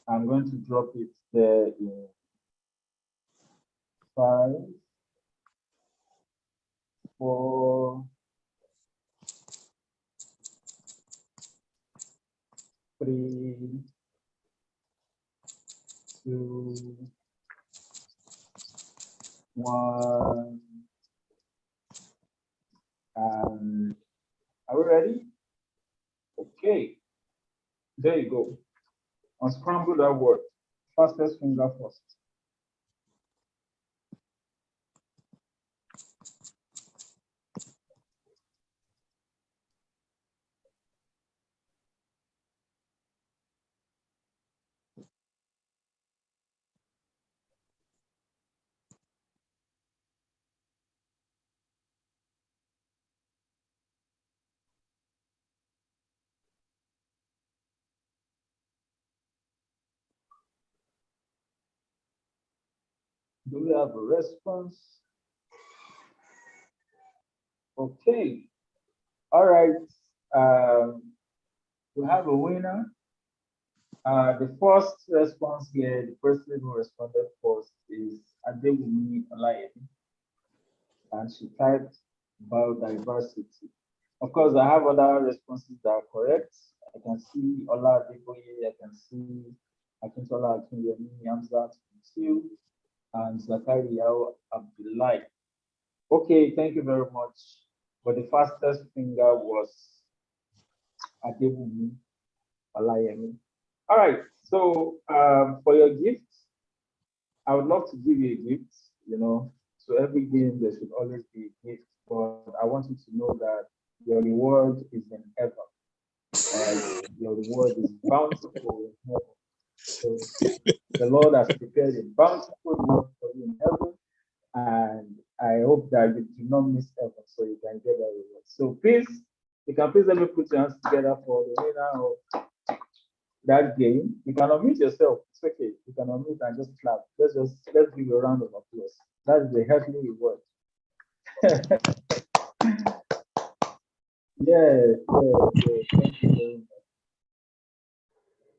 I'm going to drop it there in 5, 4, 3, 2, 1. And are we ready? Okay. There you go. Unscramble that word. Fastest finger first. Do we have a response? Okay. All right. We have a winner. The first response here, the person who responded first is Adewumi Olayemi, and she typed biodiversity. Of course, I have other responses that are correct. I can see Ola Adeboye, I can see Akintola Akinyemi, Hamzat Mutiu, and Zakaria Abdullahi. Okay, thank you very much. But the fastest finger was Adewumi Olayemi. All right, so for your gift, I would love to give you a gift, So every game there should always be a gift, but I want you to know that your reward is in heaven. Your reward is bountiful in heaven. So the Lord has prepared a bountiful reward for you in heaven, and I hope that you do not miss heaven so you can get that reward. So please, you can please let me put your hands together for the winner of that game. You can unmute yourself. It's okay. You can unmute and just clap. Let's give you a round of applause. That's the heavenly reward. Yes. Thank you very much.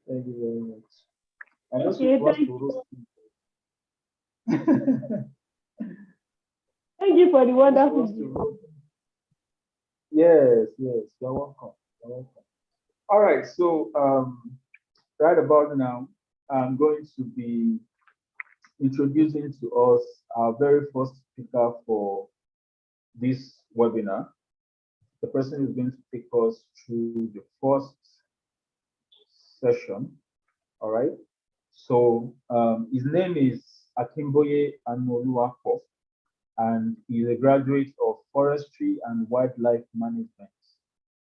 Thank you very much. I also want to roast Thank you for the wonderful. Yes, you're welcome. All right, so right about now, I'm going to be introducing to us our very first speaker for this webinar. The person is going to take us through the first session. All right. So his name is Akimboye Anoluwapo, and he's a graduate of Forestry and Wildlife Management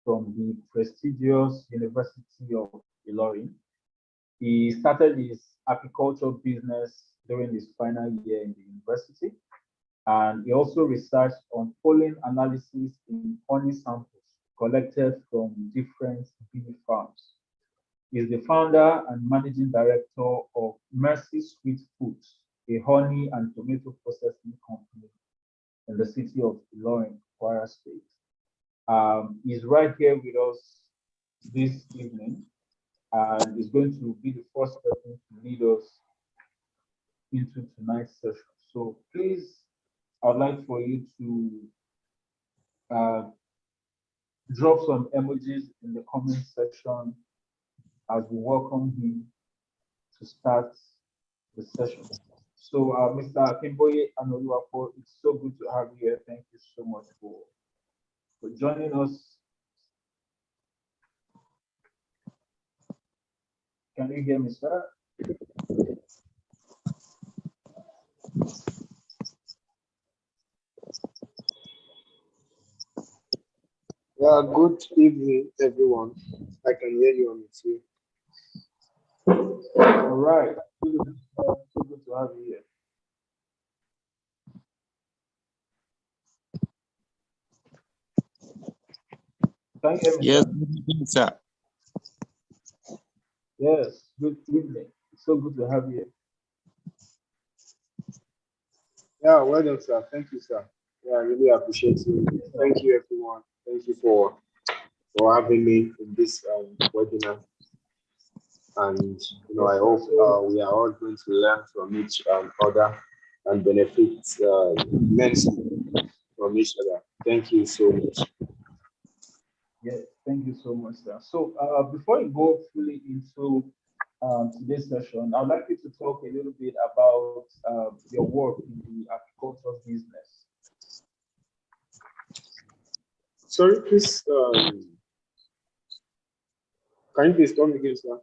from the prestigious University of Ilorin. He started his agriculture business during his final year in the university, and he also researched on pollen analysis in honey samples collected from different bee farms. He is the founder and managing director of Mercy Sweet Foods, a honey and tomato processing company in the city of Ilorin, Kwara State. He's right here with us this evening, and is going to be the first person to lead us into tonight's session. So please, I'd like for you to drop some emojis in the comment section as we welcome him to start the session. So, Mr. Akimboye Anoluwapo, it's so good to have you here. Thank you so much for joining us. Can you hear me, sir? Yeah, good evening, everyone. I can hear you on the too. All right. So good to have you here. Can you hear me? Yes, good evening, sir. Yes, good evening. It's so good to have you here. Yeah, well done, sir. Thank you, sir. Yeah, I really appreciate you. Thank you, everyone. Thank you for having me in this webinar. And Yes, I sir. hope So we are all going to learn from each other and benefit immensely from each other. Thank you so much. yeah, thank you so much, sir. So before we go fully into today's session, I'd like you to talk a little bit about your work in the agriculture business. Sorry, please. Can you please come again, sir?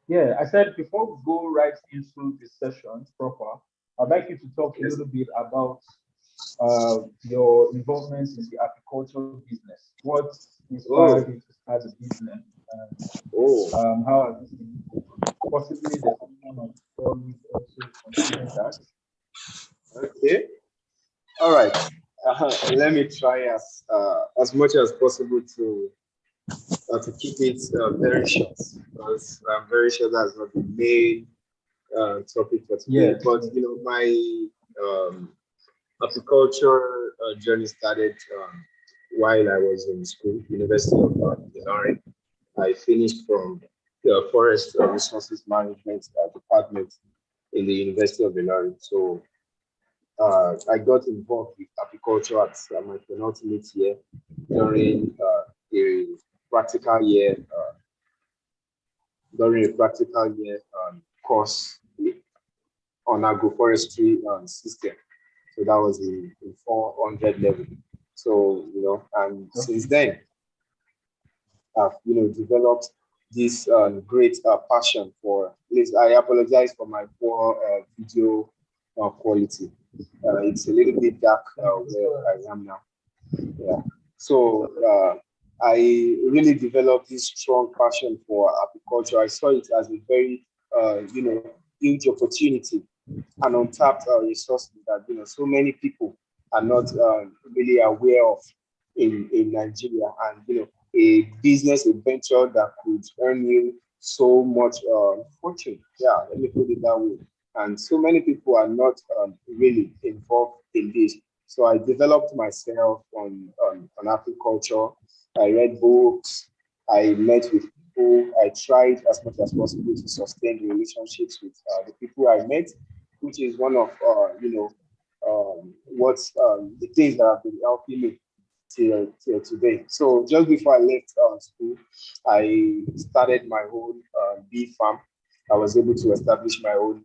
Yeah, I said before we go right into the session proper, I'd like you to talk a Yes. little bit about your involvement in the agricultural business. What inspired Oh, you to start the business, and oh, how has this been going? Possibly there's someone on the call who's also considering that. okay. All right. Let me try as much as possible to keep it very short because I'm very sure that's not the main topic for today. Yes, But yes. my um, agriculture journey started while I was in school, University of Ilorin. I finished from the Forest Resources Management department in the University of Ilorin. So I got involved with agriculture at my penultimate year during a practical year course on agroforestry system. So that was in 400 level. So and since Okay. then I've developed this great passion for. Please, I apologize for my poor video quality. It's a little bit dark It's where all right. I am now. Yeah. So It's all right. I really developed this strong passion for agriculture. I saw it as a very, huge opportunity and untapped resources that so many people are not really aware of in Nigeria, and a business, a venture that could earn you so much fortune. Yeah, let me put it that way. And so many people are not really involved in this. So I developed myself on agriculture. I read books. I met with people. I tried as much as possible to sustain the relationships with the people I met, which is one of what's the things that have been helping me till today. So just before I left school, I started my own bee farm. I was able to establish my own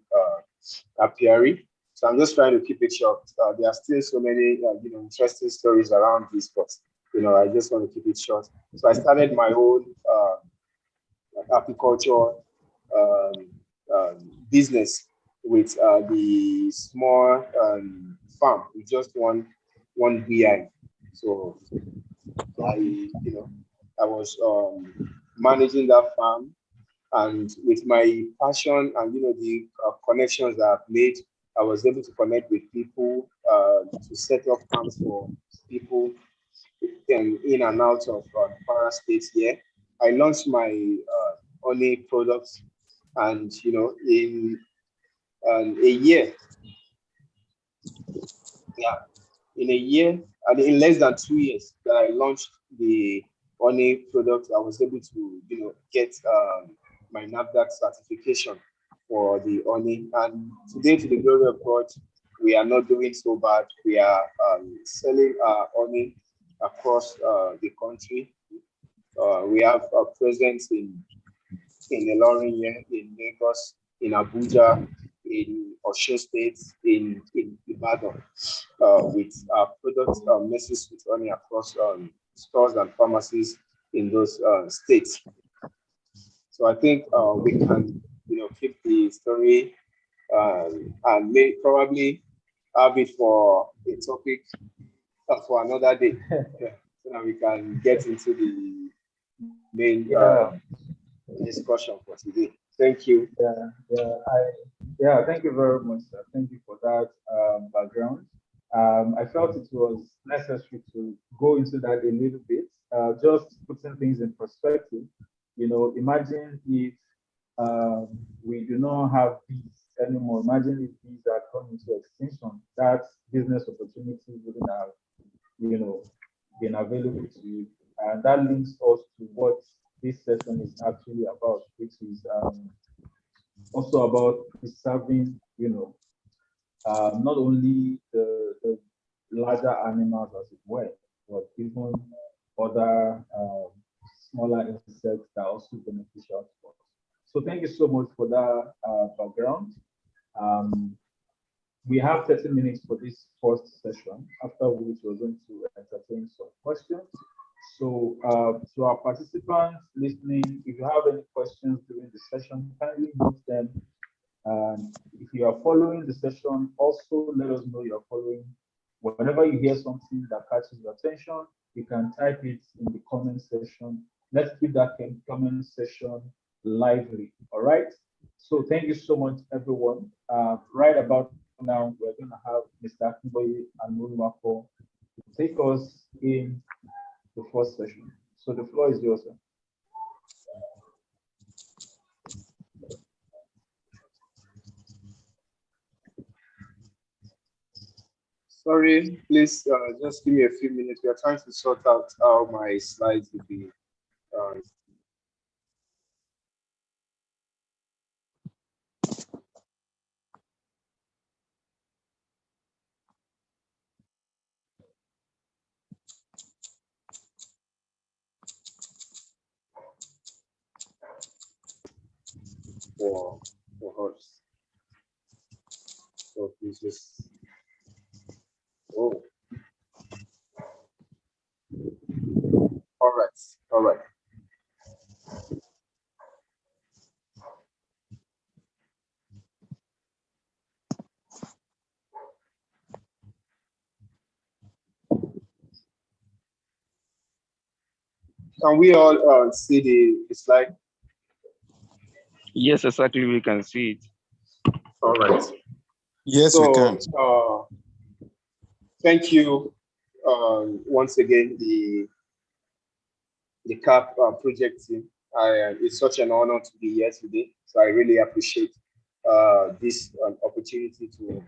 apiary. So I'm just trying to keep it short. There are still so many interesting stories around this, but I just want to keep it short. So I started my own agriculture um, business with the small farm with just one BI. So Okay. I was managing that farm, and with my passion and the connections that I've made, I was able to connect with people to set up camps for people in and out of Kwara State here. I launched my honey products, and in a year, yeah, in a year, and in less than 2 years that I launched the honey product, I was able to get my NAFDAC certification for the honey. And today, to the glory of God, we are not doing so bad. We are selling our honey across the country. We have a presence in Ilorin here, in Lagos, in Abuja, in Osun State, in Ibadan, with our products message with honey across stores and pharmacies in those states. So I think we can, keep the story and may probably have it for a topic for another day, yeah, so that we can get into the main Yeah, discussion for today. Thank you. yeah. Thank you very much, sir. Thank you for that background. I felt it was necessary to go into that a little bit, just putting things in perspective. Imagine if we do not have bees anymore. Imagine if bees are come into extinction. That business opportunity wouldn't have, you know, been available to you. And that links us to what this session is actually about, which is also about preserving, not only the larger animals as it were, but even other smaller insects that are also beneficial to us. So thank you so much for that background. Um, we have 30 minutes for this first session, after which we're going to entertain some questions. So to our participants listening, if you have any questions during the session, kindly note them. And if you are following the session, also let us know you're following. Whenever you hear something that catches your attention, you can type it in the comment section. Let's keep that comment section lively. All right. So thank you so much, everyone. Right about now, we're going to have Mr. Akinboye and Mulwako to take us in the first session. So the floor is yours, sir. Sorry, please just give me a few minutes. We are trying to sort out how my slides will be. Uh, for horse. So please just. Oh, all right, all right. Can we all see the slide? Yes, exactly. We can see it. All right. Yes, we can. Thank you once again, the CAAP project team. It's such an honor to be here today. So I really appreciate this opportunity to,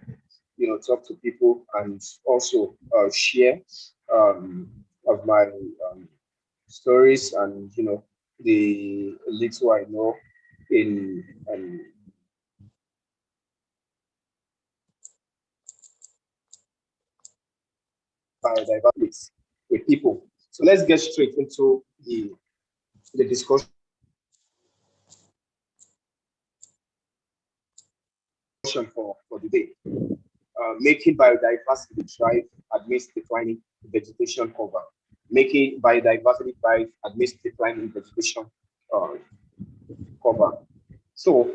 talk to people and also share of my stories and, the little I know in biodiversity with people. So let's get straight into the discussion for the day. Making biodiversity thrive amidst declining vegetation cover. Making biodiversity thrive amidst declining vegetation uh, cover. So,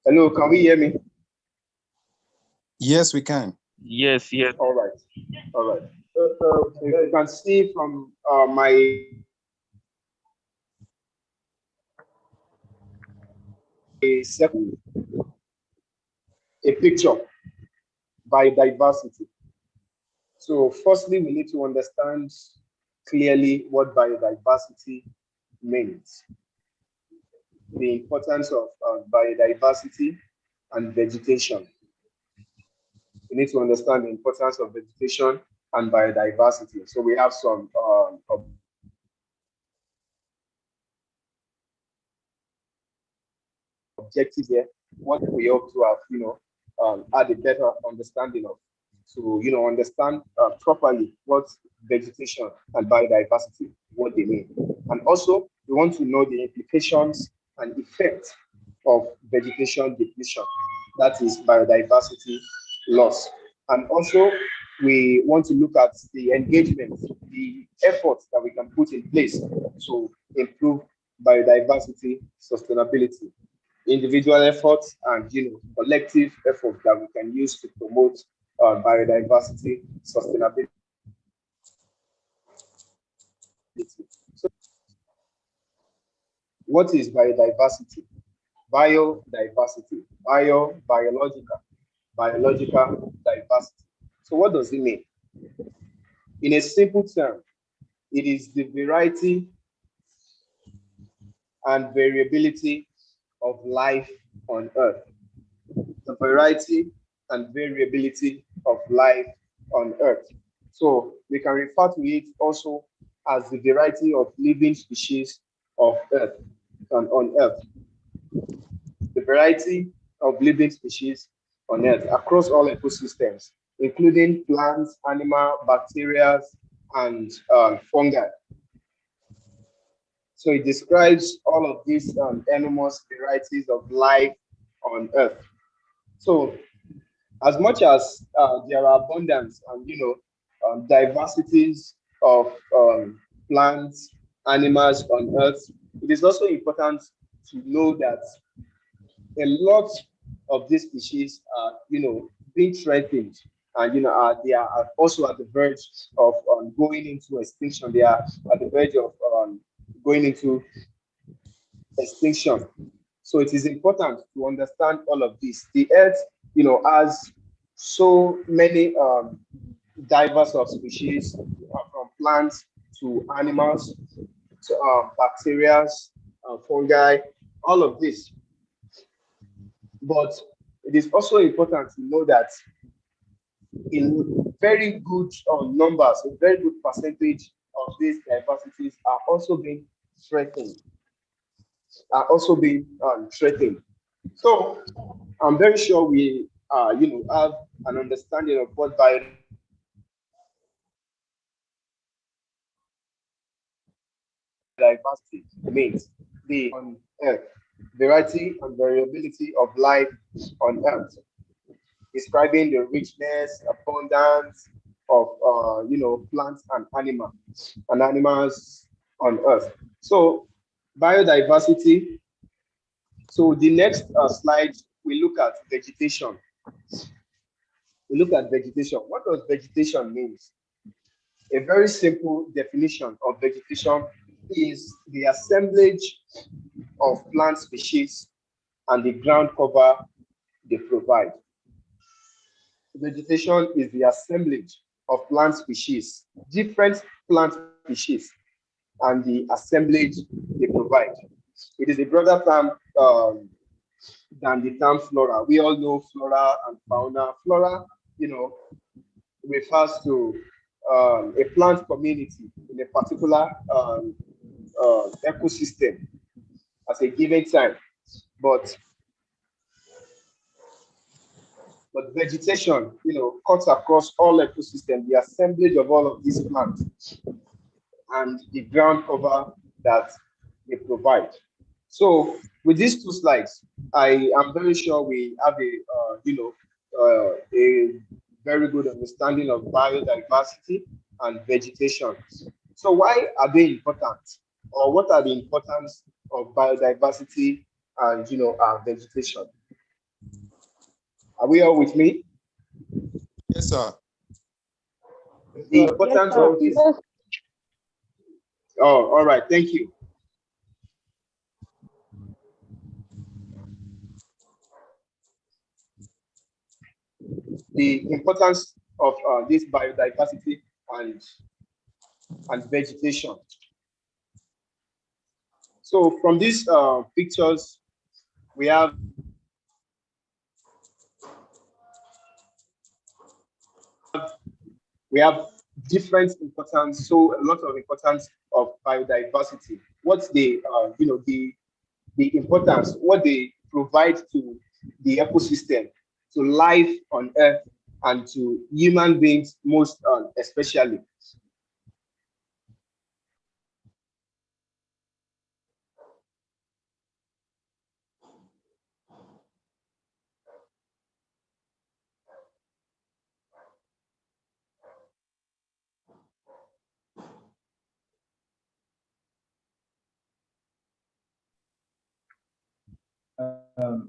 hello, can we hear me? Yes, we can. Yes, yes. All right, all right. So you can see from my a picture biodiversity. So, firstly, we need to understand clearly what biodiversity means, the importance of biodiversity and vegetation. We need to understand the importance of vegetation and biodiversity. So, we have some objectives here. What we hope to have, had a better understanding of, to understand properly what vegetation and biodiversity, what they mean, and also we want to know the implications and effects of vegetation depletion, that is biodiversity loss, and also we want to look at the engagement, the efforts that we can put in place to improve biodiversity sustainability, individual efforts and collective efforts that we can use to promote biodiversity sustainability. So, what is biodiversity? Biodiversity, biological diversity. So what does it mean? In a simple term, it is the variety and variability of life on Earth. the variety and variability of life on Earth. So we can refer to it also as the variety of living species of Earth on Earth. The variety of living species on Earth across all ecosystems, including plants, animal, bacteria, and fungi. So it describes all of these enormous varieties of life on Earth. So as much as there are abundance and diversities of plants, animals on Earth, it is also important to know that a lot of these species are being threatened, and they are also at the verge of going into extinction. They are at the verge of going into extinction. So it is important to understand all of this. The Earth, has so many diverse of species, from plants to animals to bacteria, fungi, all of this. But it is also important to know that in very good numbers, a very good percentage of these diversities are also being threatened. Threatened. So I'm very sure we have an understanding of what biodiversity means. The on Earth, variety and variability of life on Earth, describing the richness, abundance of plants and animals on Earth. So biodiversity. So the next slide, we look at vegetation. We look at vegetation. What does vegetation mean? A very simple definition of vegetation is the assemblage of plant species and the ground cover they provide. Vegetation is the assemblage of plant species, different plant species, and the assemblage they provide. It is a broader term than the term flora. We all know flora and fauna. Flora, refers to a plant community in a particular ecosystem at a given time. But vegetation, cuts across all ecosystems, the assemblage of all of these plants and the ground cover that they provide. So with these two slides, I am very sure we have a very good understanding of biodiversity and vegetation. So why are they important, or what are the importance of biodiversity and vegetation? Are we all with me? Yes, sir. The importance of this. Oh, all right. Thank you. The importance of this biodiversity and vegetation. So from these pictures, we have different importance. So a lot of importance of biodiversity. What's the the importance, what they provide to the ecosystem, to life on Earth, and to human beings most especially.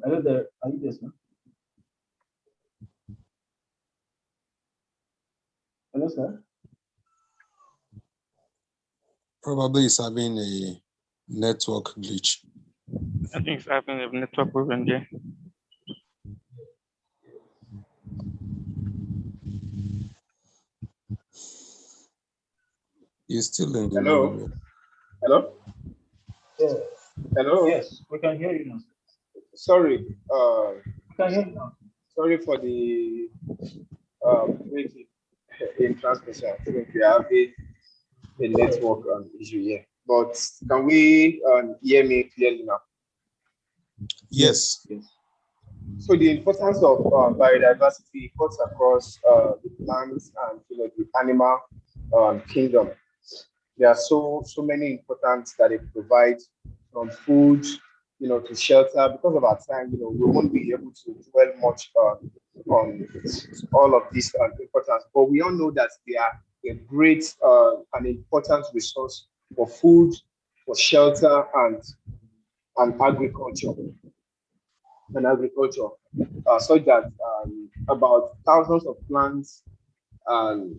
Hello there. Are you there, sir? Hello, sir. Probably it's having a network glitch. I think it's having a network problem there. He's still in the Hello? room. Hello? Yeah. Hello? Yes, we can hear you now. Sorry. We can hear you now. Sorry for the breaking in transmission. I think we have a network issue here. But can we hear me clearly now? Yes. Yes. So the importance of biodiversity cuts across the plants and the animal kingdom. There are so many importance that it provides, from food, to shelter. Because of our time, we won't be able to dwell much on all of this importance. But we all know that they are a great and important resource for food, for shelter, and agriculture. So that about thousands of plants and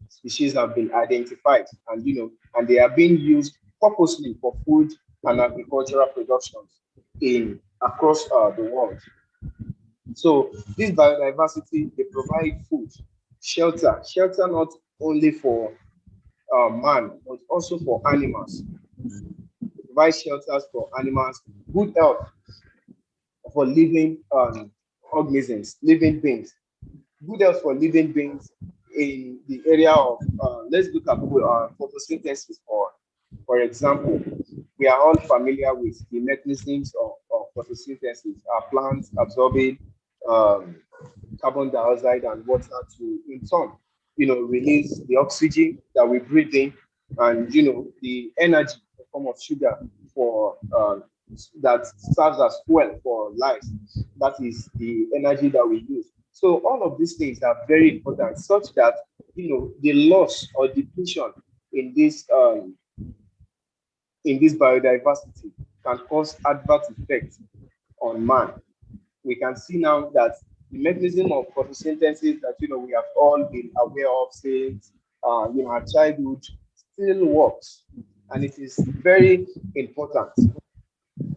species have been identified, and they are being used purposely for food and agricultural productions in across the world. So this biodiversity, they provide food, shelter not only for man but also for animals. They provide shelters for animals, good health for living organisms, living beings, good health for living beings in the area of, let's look at photosynthesis, for example. We are all familiar with the mechanisms of photosynthesis, our plants absorbing um, carbon dioxide and water to, in turn, release the oxygen that we breathe in, and, the energy in the form of sugar for that serves as fuel for life. That is the energy that we use. So all of these things are very important, such that the loss or depletion in this biodiversity can cause adverse effects on man. We can see now that the mechanism of photosynthesis that we have all been aware of since our childhood still works, and it is very important,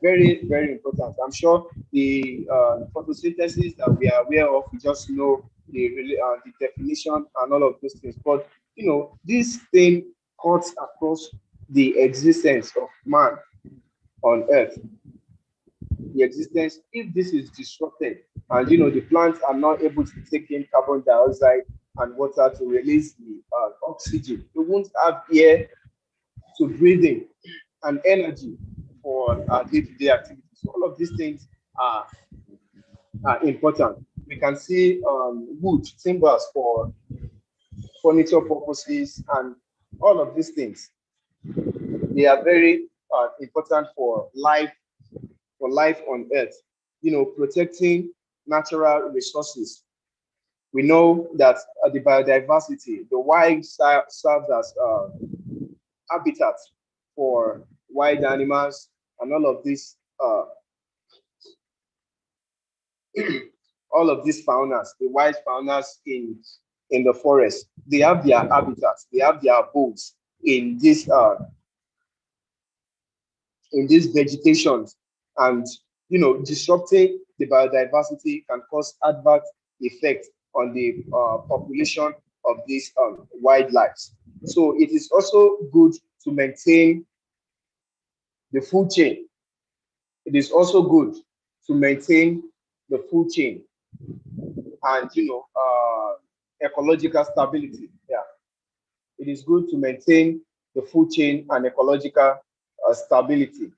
very, very important. I'm sure the photosynthesis that we are aware of, we just know the definition and all of those things. But this thing cuts across the existence of man on Earth. The existence, if this is disrupted, and the plants are not able to take in carbon dioxide and water to release the oxygen, we won't have air to breathe in and energy for our day-to-day activities. So all of these things are important. We can see wood, timbers for furniture purposes, and all of these things. They are very important for life on Earth. Protecting natural resources. We know that the biodiversity, the wild serves as habitat for wild animals, and all of these faunas, the wild faunas in the forest, they have their habitats, they have their abodes in these vegetations, and disrupting the biodiversity can cause adverse effects on the population of these wildlife. So it is also good to maintain the food chain. It is also good to maintain the food chain and ecological stability. Yeah, it is good to maintain the food chain and ecological stability.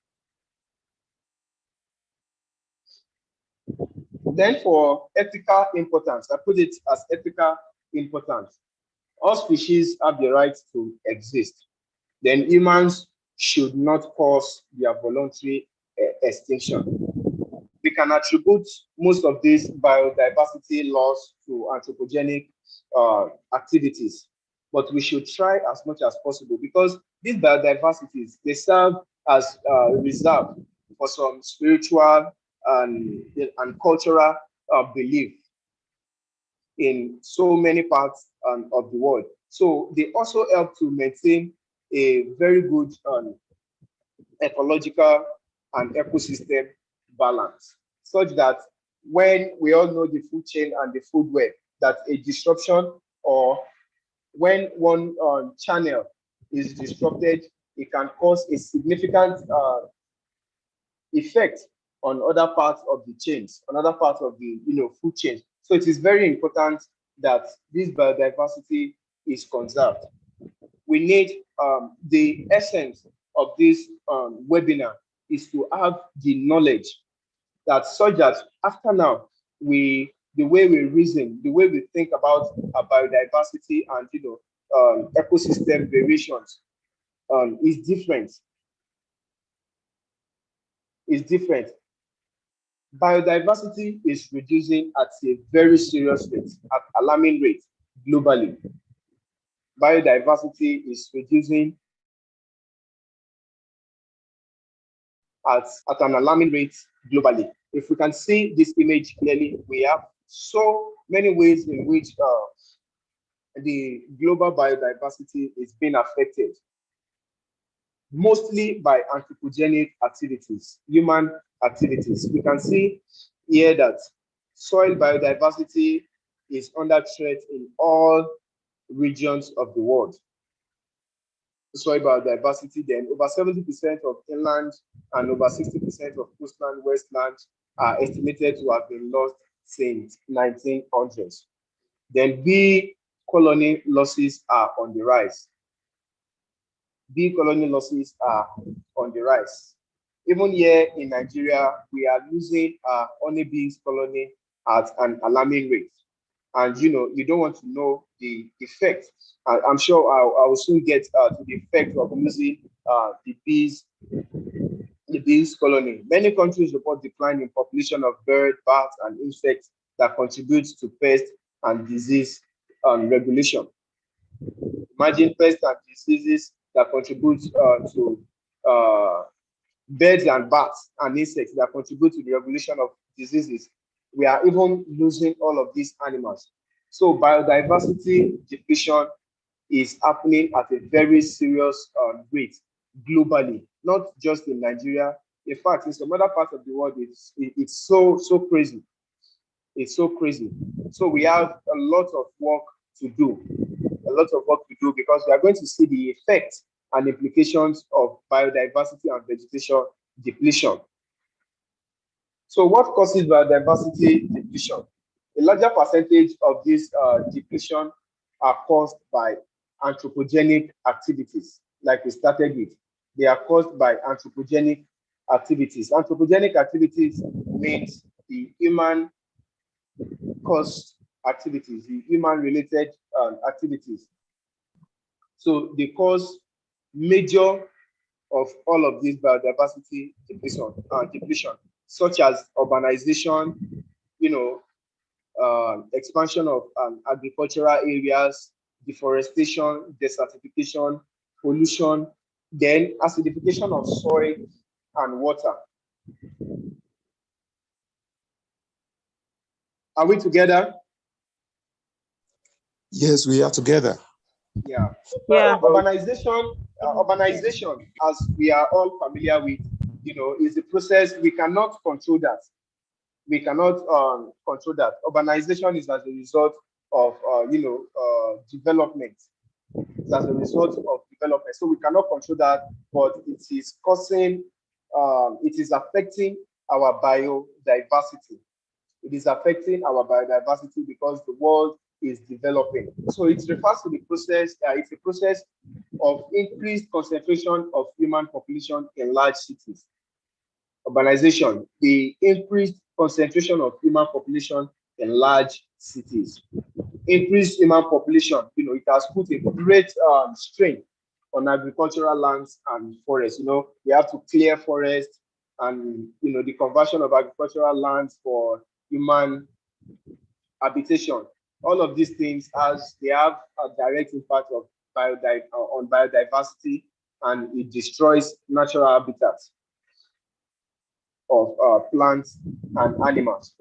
Then for ethical importance, I put it as ethical importance. All species have the right to exist. Then humans should not cause their voluntary extinction. We can attribute most of these biodiversity loss to anthropogenic activities, but we should try as much as possible, because these biodiversities, they serve as reserve for some spiritual and cultural belief in so many parts of the world. So they also help to maintain a very good ecological and ecosystem balance, such that when we all know the food chain and the food web, that a disruption, or when one channel is disrupted, it can cause a significant effect on other parts of the chains, on other parts of the food chain. So it is very important that this biodiversity is conserved. We need the essence of this webinar is to have the knowledge that such that after now, the way we reason, the way we think about biodiversity and ecosystem variations is different. Is different. Biodiversity is reducing at a very serious rate, at alarming rate globally. Biodiversity is reducing at an alarming rate globally. If we can see this image clearly, we have so many ways in which the global biodiversity is being affected, mostly by anthropogenic activities, human activities. We can see here that soil biodiversity is under threat in all regions of the world. Soil biodiversity, then over 70% of inland and over 60% of coastland wasteland are estimated to have been lost since 1900s. Then bee colony losses are on the rise. Bee colony losses are on the rise. Even here in Nigeria, we are losing our honeybees colony at an alarming rate. And you don't want to know the effect. I'm sure I will soon get to the effect of losing the bees colony. Many countries report decline in population of bird, bats, and insects that contributes to pest and disease regulation. Imagine pests and diseases that contribute to birds and bats and insects that contribute to the regulation of diseases. We are even losing all of these animals. So biodiversity depletion is happening at a very serious rate globally, not just in Nigeria. In fact, in some other parts of the world, it's so crazy. It's so crazy. So we have a lot of work to do. Because we are going to see the effects and implications of biodiversity and vegetation depletion. So what causes biodiversity depletion? A larger percentage of this depletion are caused by anthropogenic activities, like we started with. They are caused by anthropogenic activities. Anthropogenic activities means the human caused activities, the human related activities. So they cause major of all of these biodiversity depletion, such as urbanization, expansion of agricultural areas, deforestation, desertification, pollution, then acidification of soil and water. Are we together? Yes, we are together. Yeah. Yeah. Urbanization, as we are all familiar with, is a process we cannot control that. We cannot control that. Urbanization is as a result of, development. It's as a result of development. So we cannot control that, but it is causing, it is affecting our biodiversity. It is affecting our biodiversity because the world is developing. So it refers to the process, it's a process of increased concentration of human population in large cities. Urbanization, the increased concentration of human population in large cities. Increased human population, it has put a great strain on agricultural lands and forests. We have to clear forests and, the conversion of agricultural lands for human habitation. All of these things, as they have a direct impact of on biodiversity, and it destroys natural habitats of plants and animals.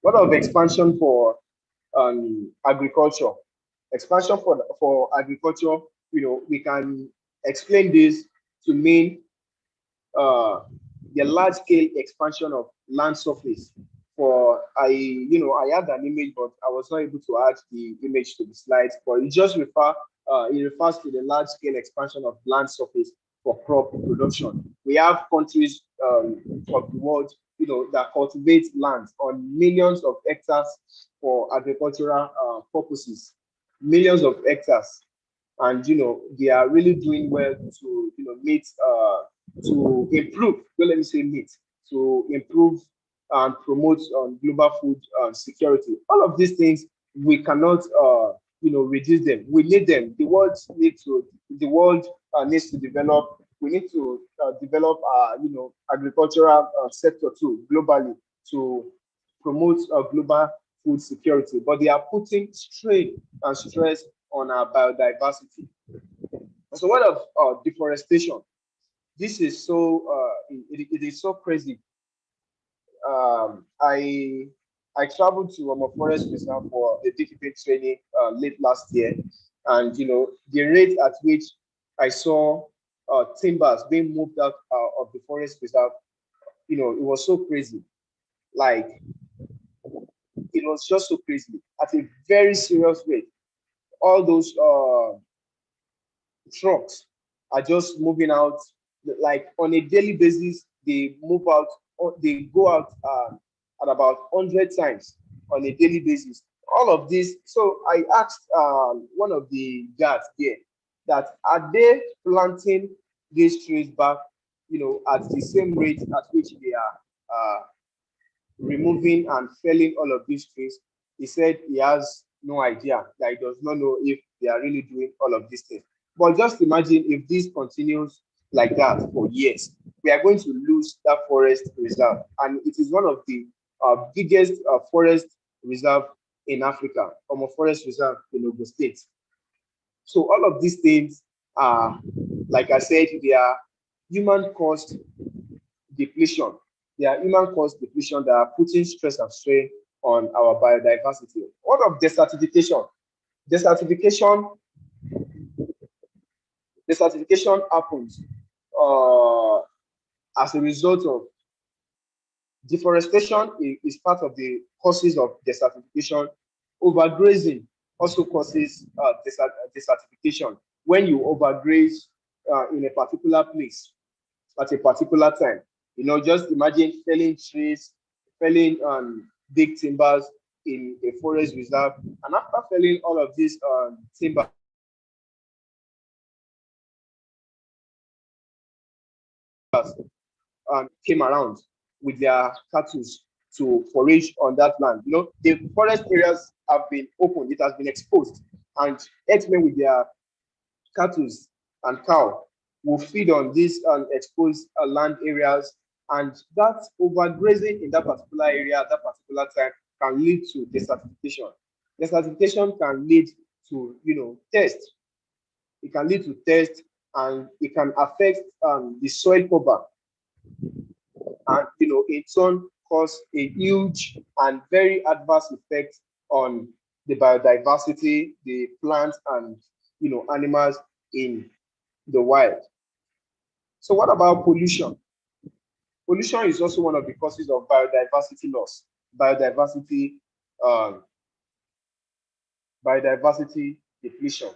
What of expansion for agriculture? Expansion for agriculture, we can explain this to mean the large-scale expansion of land surface. I had an image, but I was not able to add the image to the slides. But it just refers to the large-scale expansion of land surface for crop production. We have countries of the world, that cultivate land on millions of hectares for agricultural purposes, millions of hectares. And they are really doing well to meet to improve, don't let me say meet, to improve and promote global food security. All of these things, we cannot reduce them. We need them. The world needs to develop. We need to develop agricultural sector too globally to promote global food security. But they are putting strain and stress on our biodiversity. So what of deforestation? This is so it is so crazy. I traveled to a forest reserve for a DPP training late last year, and the rate at which I saw timbers being moved out of the forest reserve, it was so crazy. Like, it was just so crazy at a very serious rate. All those trucks are just moving out, like on a daily basis. They move out, or they go out at about 100 times on a daily basis. All of this. So I asked one of the guards there that, are they planting these trees back, at the same rate at which they are removing and felling all of these trees? He said he has no idea, that he does not know if they are really doing all of these things. But just imagine if this continues like that for years, we are going to lose that forest reserve. And it is one of the biggest forest reserve in Africa, forest reserve in Ogun State. So all of these things are, like I said, they are human caused depletion. They are human caused depletion that are putting stress and strain on our biodiversity. What of desertification? Desertification Desertification happens as a result of deforestation. Is part of the causes of desertification. Overgrazing also causes desertification. When you overgraze in a particular place at a particular time, just imagine felling trees, felling big timbers in a forest reserve, and after felling all of these timbers, came around with their cattle to forage on that land. The forest areas have been opened, it has been exposed, and herdsmen with their cattle and cow will feed on these exposed land areas, and that overgrazing in that particular area at that particular time can lead to desertification. Desertification can lead to thirst. It can lead to thirst, and it can affect the soil cover, and in turn cause a huge and very adverse effect on the biodiversity, the plants and animals in the wild. So what about pollution? Pollution is also one of the causes of biodiversity loss, biodiversity um, biodiversity depletion.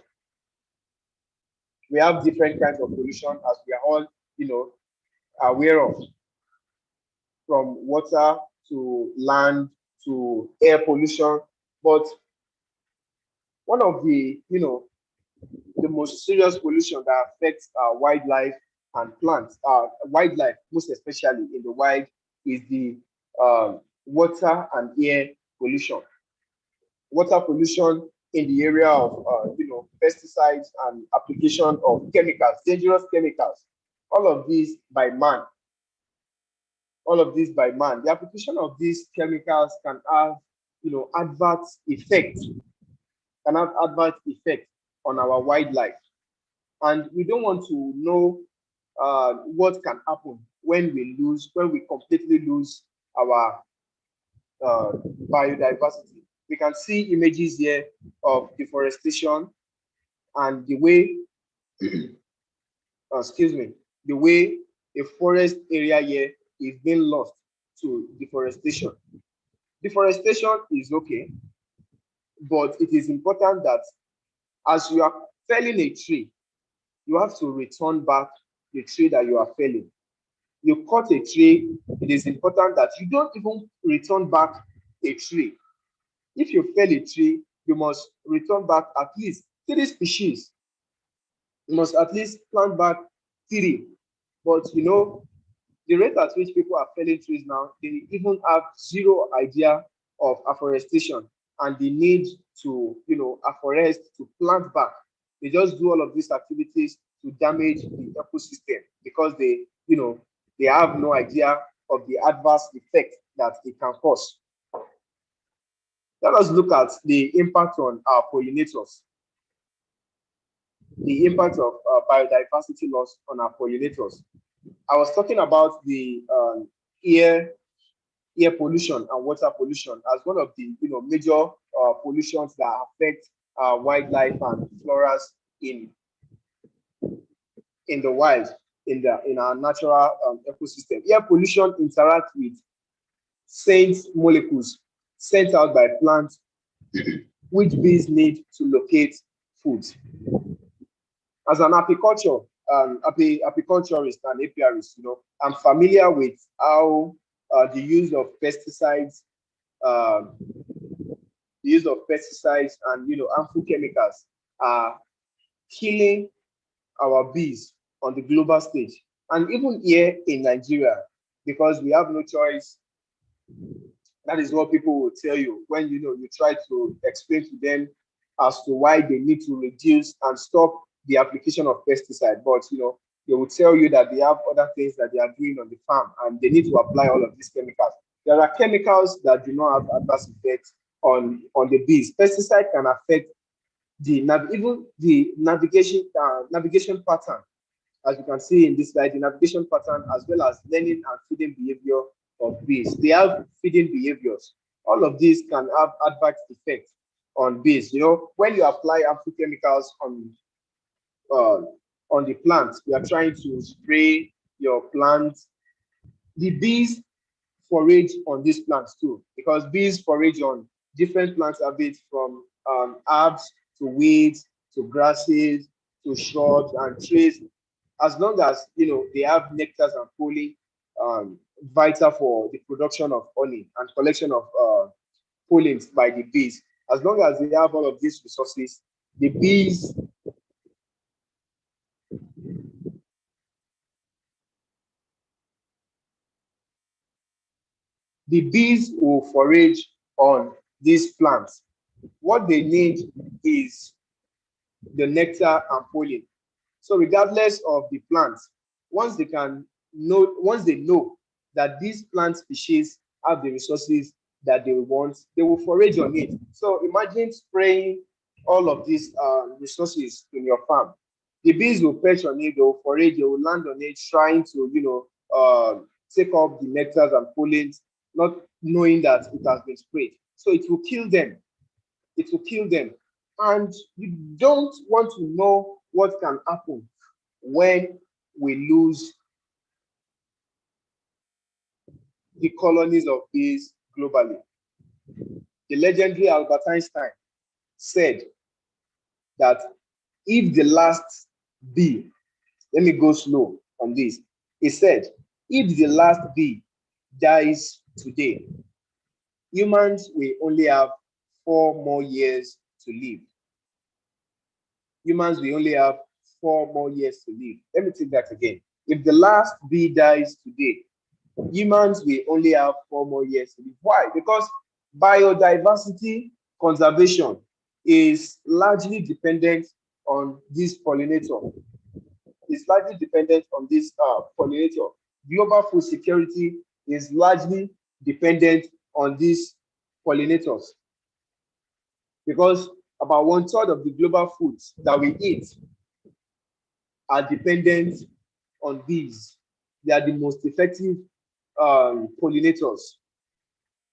We have different kinds of pollution, as we are all aware of, from water to land to air pollution. But one of the most serious pollution that affects wildlife and plants, wildlife most especially in the wild, is the water and air pollution. Water pollution in the area of pesticides and application of chemicals, dangerous chemicals. All of these by man. All of this by man. The application of these chemicals can have adverse effect, on our wildlife. And we don't want to know what can happen when we completely lose our biodiversity. We can see images here of deforestation and the way, excuse me, the way a forest area here is being lost to deforestation. Deforestation is okay, but it is important that as you are felling a tree, you have to return back the tree that you are felling. you cut a tree, it is important that you don't even return back a tree. If you fell a tree, you must return back at least 3 species. You must at least plant back 3. But the rate at which people are felling trees now, they even have zero idea of afforestation and the need to, afforest, to plant back. They just do all of these activities to damage the ecosystem because they have no idea of the adverse effect that it can cause. Let us look at the impact on our pollinators. The impact of biodiversity loss on our pollinators. I was talking about the air pollution and water pollution as one of the major pollutions that affect wildlife and floras in the wild, in our natural ecosystem. Air pollution interacts with scent molecules sent out by plants, which bees need to locate food. As an apiculturist and apiarist, I'm familiar with how the use of pesticides, and harmful chemicals are killing our bees on the global stage, and even here in Nigeria, because we have no choice. That is what people will tell you when you try to explain to them as to why they need to reduce and stop the application of pesticide. But they will tell you that they have other things that they are doing on the farm and they need to apply all of these chemicals. There are chemicals that do not have adverse effects on the bees. Pesticide can affect even the navigation pattern, as you can see in this slide, the navigation pattern as well as learning and feeding behavior of bees. They have feeding behaviors. All of these can have adverse effects on bees. When you apply harmful chemicals on the plants, you are trying to spray your plants. The bees forage on these plants too, because bees forage on different plants, a bit from herbs to weeds to grasses to shrubs and trees. As long as they have nectars and pollen, vital for the production of honey and collection of pollens by the bees. As long as they have all of these resources, the bees will forage on these plants. What they need is the nectar and pollen. So regardless of the plants, once they know that these plant species have the resources that they want, they will forage on it. So imagine spraying all of these resources in your farm. The bees will perch on it, they will forage, they will land on it, trying to take up the nectars and pollens, not knowing that it has been sprayed. So it will kill them. It will kill them. And you don't want to know what can happen when we lose the colonies of bees globally. The legendary Albert Einstein said that if the last bee, let me go slow on this. He said, if the last bee dies today, humans will only have 4 more years to live. Humans will only have 4 more years to live. Let me take that again. If the last bee dies today, humans will only have 4 more years to live. Why? Because biodiversity conservation is largely dependent on this pollinator. It's largely dependent on this pollinator. Global food security is largely dependent on these pollinators, because about 1/3 of the global foods that we eat are dependent on bees. They are the most effective pollinators.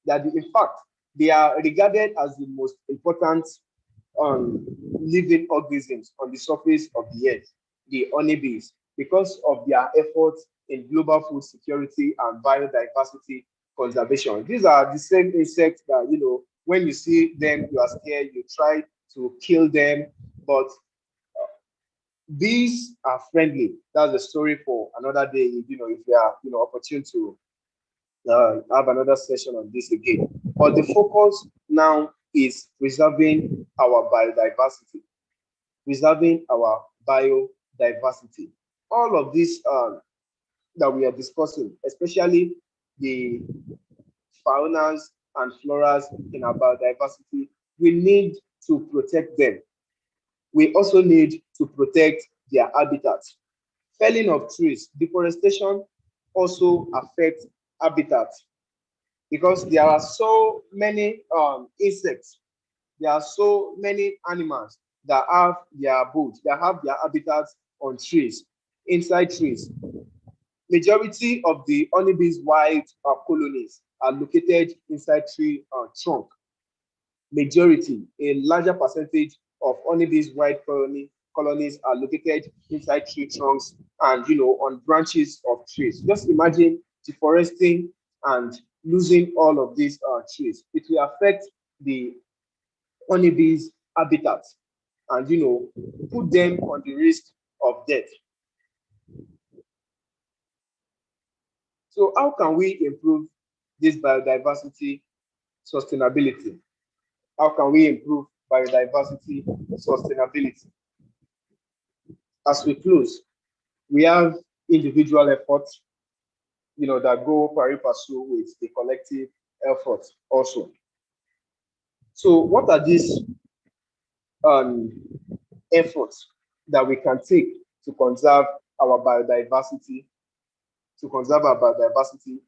In fact, they are regarded as the most important living organisms on the surface of the earth, the honeybees, because of their efforts in global food security and biodiversity conservation. These are the same insects that, when you see them, you are scared, you try to kill them, but Bees are friendly. That's a story for another day. If we are opportune to have another session on this again. But the focus now is preserving our biodiversity. Preserving our biodiversity. All of this that we are discussing, especially the faunas and floras in our biodiversity, we need to protect them. We also need to protect their habitats. Felling of trees, deforestation also affects habitats because there are so many insects, there are so many animals that have their abode, that have their habitats on trees, inside trees. Majority of the honeybees' wild colonies are located inside tree trunk. Majority, a larger percentage of honeybees' wild colonies are located inside tree trunks and on branches of trees. Just imagine deforesting and losing all of these trees. It will affect the honeybees' habitat and put them on the risk of death. So how can we improve this biodiversity sustainability? How can we improve biodiversity sustainability? As we close, we have individual efforts, that go pari passu with the collective effort also. So what are these efforts that we can take to conserve our biodiversity,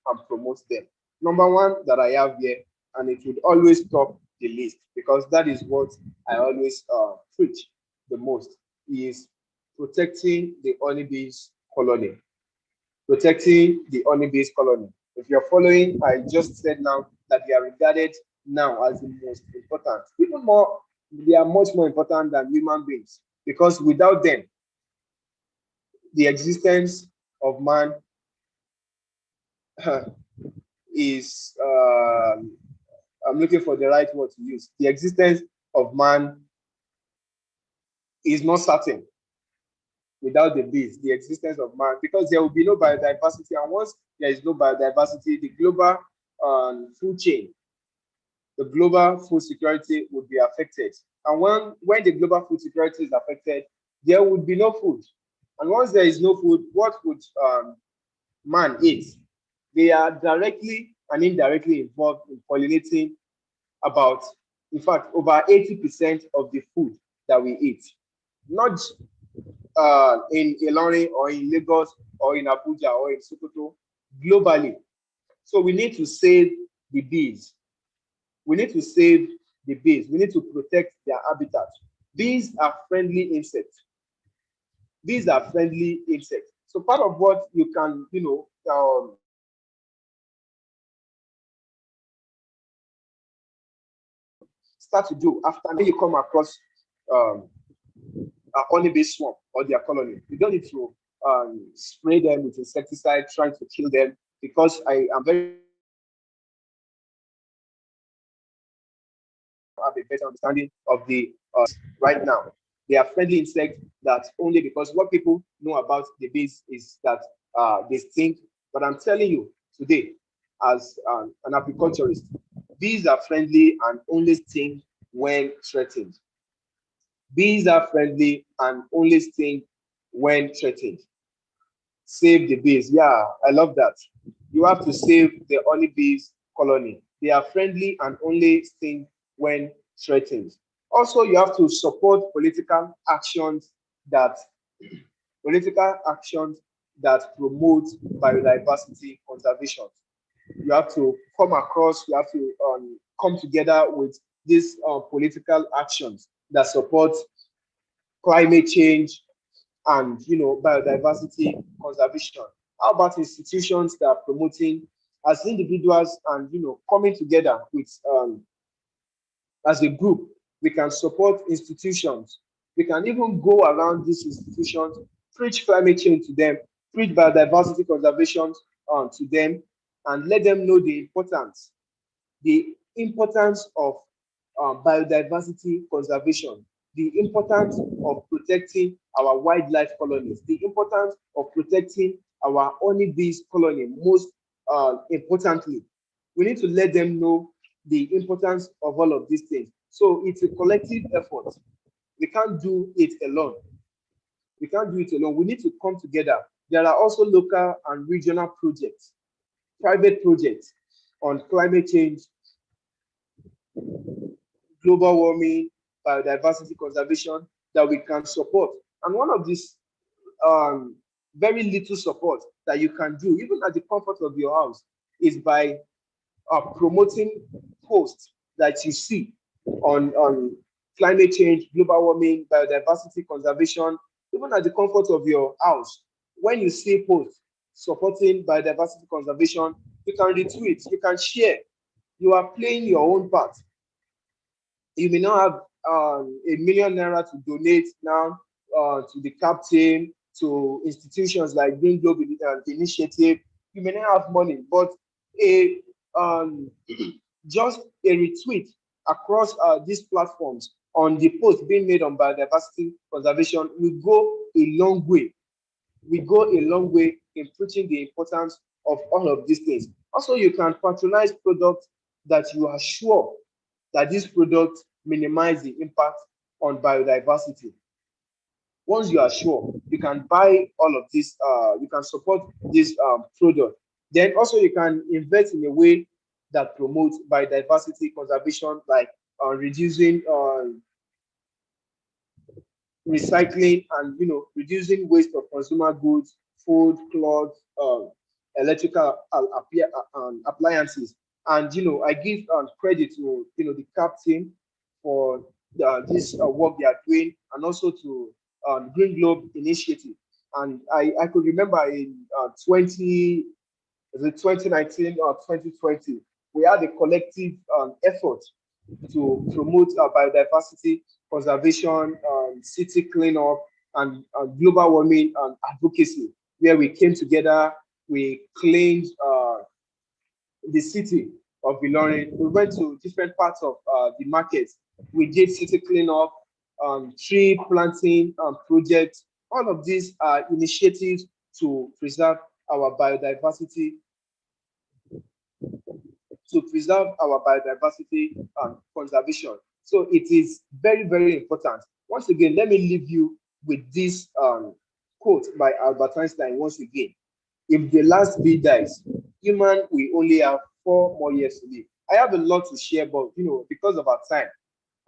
and promote them? Number one that I have here, and it would always top the list because that is what I always preach the most, is protecting the honeybees colony. Protecting the honeybees colony. If you're following, I just said now that they are regarded now as the most important. Even more, they are much more important than human beings because without them, the existence of man is, I'm looking for the right word to use. The existence of man is not certain without the bees, the existence of man, because there will be no biodiversity. And once there is no biodiversity, the global food chain, the global food security would be affected. And when the global food security is affected, there would be no food. And once there is no food, what would man eat? They are directly and indirectly involved in pollinating about, in fact, over 80% of the food that we eat. Not in Ilorin or in Lagos or in Abuja or in Sokoto, globally. So we need to save the bees. We need to save the bees. We need to protect their habitat. Bees are friendly insects. Bees are friendly insects. So part of what you can, start to do after you come across a honeybee swarm or their colony, you don't need to spray them with insecticide, trying to kill them, because I am very have a better understanding of the right now. They are friendly insects that only because what people know about the bees is that they stink. But I'm telling you today, as an apiculturist, bees are friendly and only sting when threatened. Bees are friendly and only sting when threatened. Save the bees. Yeah, I love that. You have to save the honeybees colony. They are friendly and only sting when threatened. Also, you have to support that political actions that promote biodiversity conservation. You have to you have to come together with these political actions that support climate change and biodiversity conservation. How about institutions that are promoting, as individuals and coming together with as a group, we can support institutions. We can even go around these institutions, preach climate change to them, preach biodiversity conservation to them, and let them know the importance of biodiversity conservation. the importance of protecting our wildlife colonies, the importance of protecting our honeybees colony. Most importantly, we need to let them know the importance of all of these things. So it's a collective effort. We can't do it alone. We can't do it alone. We need to come together. There are also local and regional projects, private projects on climate change, global warming, biodiversity conservation that we can support. And one of these very little support that you can do, even at the comfort of your house, is by promoting posts that you see on climate change, global warming, biodiversity conservation, even at the comfort of your house. When you see posts supporting biodiversity conservation, you can retweet, you can share. You are playing your own part. You may not have ₦1 million to donate now to the CAAP team, to institutions like Green Globe Initiative. You may not have money, but a just a retweet across these platforms on the post being made on biodiversity conservation will go a long way. We go a long way in preaching the importance of all of these things. Also, you can patronize products that you are sure that these products minimize the impact on biodiversity. Once you are sure, you can buy all of this, you can support this product. Then also you can invest in a way that promotes biodiversity conservation, like reducing recycling and reducing waste of consumer goods, food, clothes, electrical appliances. And I give credit to the CAAP team for this work they are doing, and also to Green Globe Initiative. And I could remember in 2019 or 2020, we had a collective effort to promote biodiversity conservation, city cleanup, and global warming advocacy, where we came together, we cleaned the city of Ilorin. We went to different parts of the market. We did city cleanup, tree planting projects. All of these are initiatives to preserve our biodiversity, and conservation. So it is very, very important. Once again, let me leave you with this quote by Albert Einstein once again. If the last bee dies, human will only have 4 more years to live. I have a lot to share, but because of our time,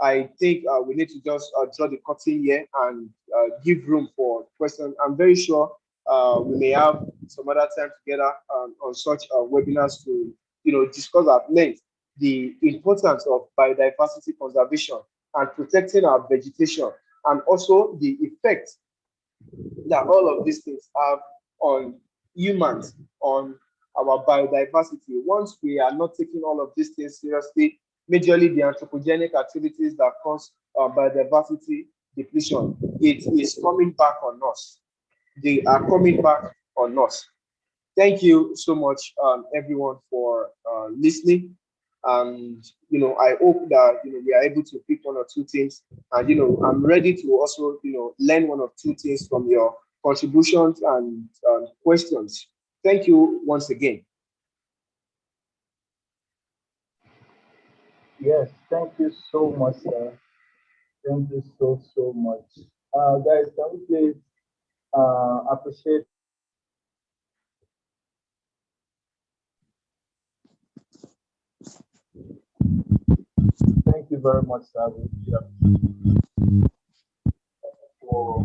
I think we need to just draw the curtain here and give room for questions. I'm very sure we may have some other time together on such webinars to discuss at length the importance of biodiversity conservation and protecting our vegetation, and also the effect that all of these things have on humans, on our biodiversity. Once we are not taking all of these things seriously, majorly the anthropogenic activities that cause biodiversity depletion, it is coming back on us. They are coming back on us. Thank you so much, everyone, for listening. And I hope that we are able to pick 1 or 2 things. And I'm ready to also learn 1 or 2 things from your contributions and questions. Thank you once again. Yes, thank you so much, sir. Thank you so much. Guys, can we please appreciate. Thank you very much, sir. We really appreciate for a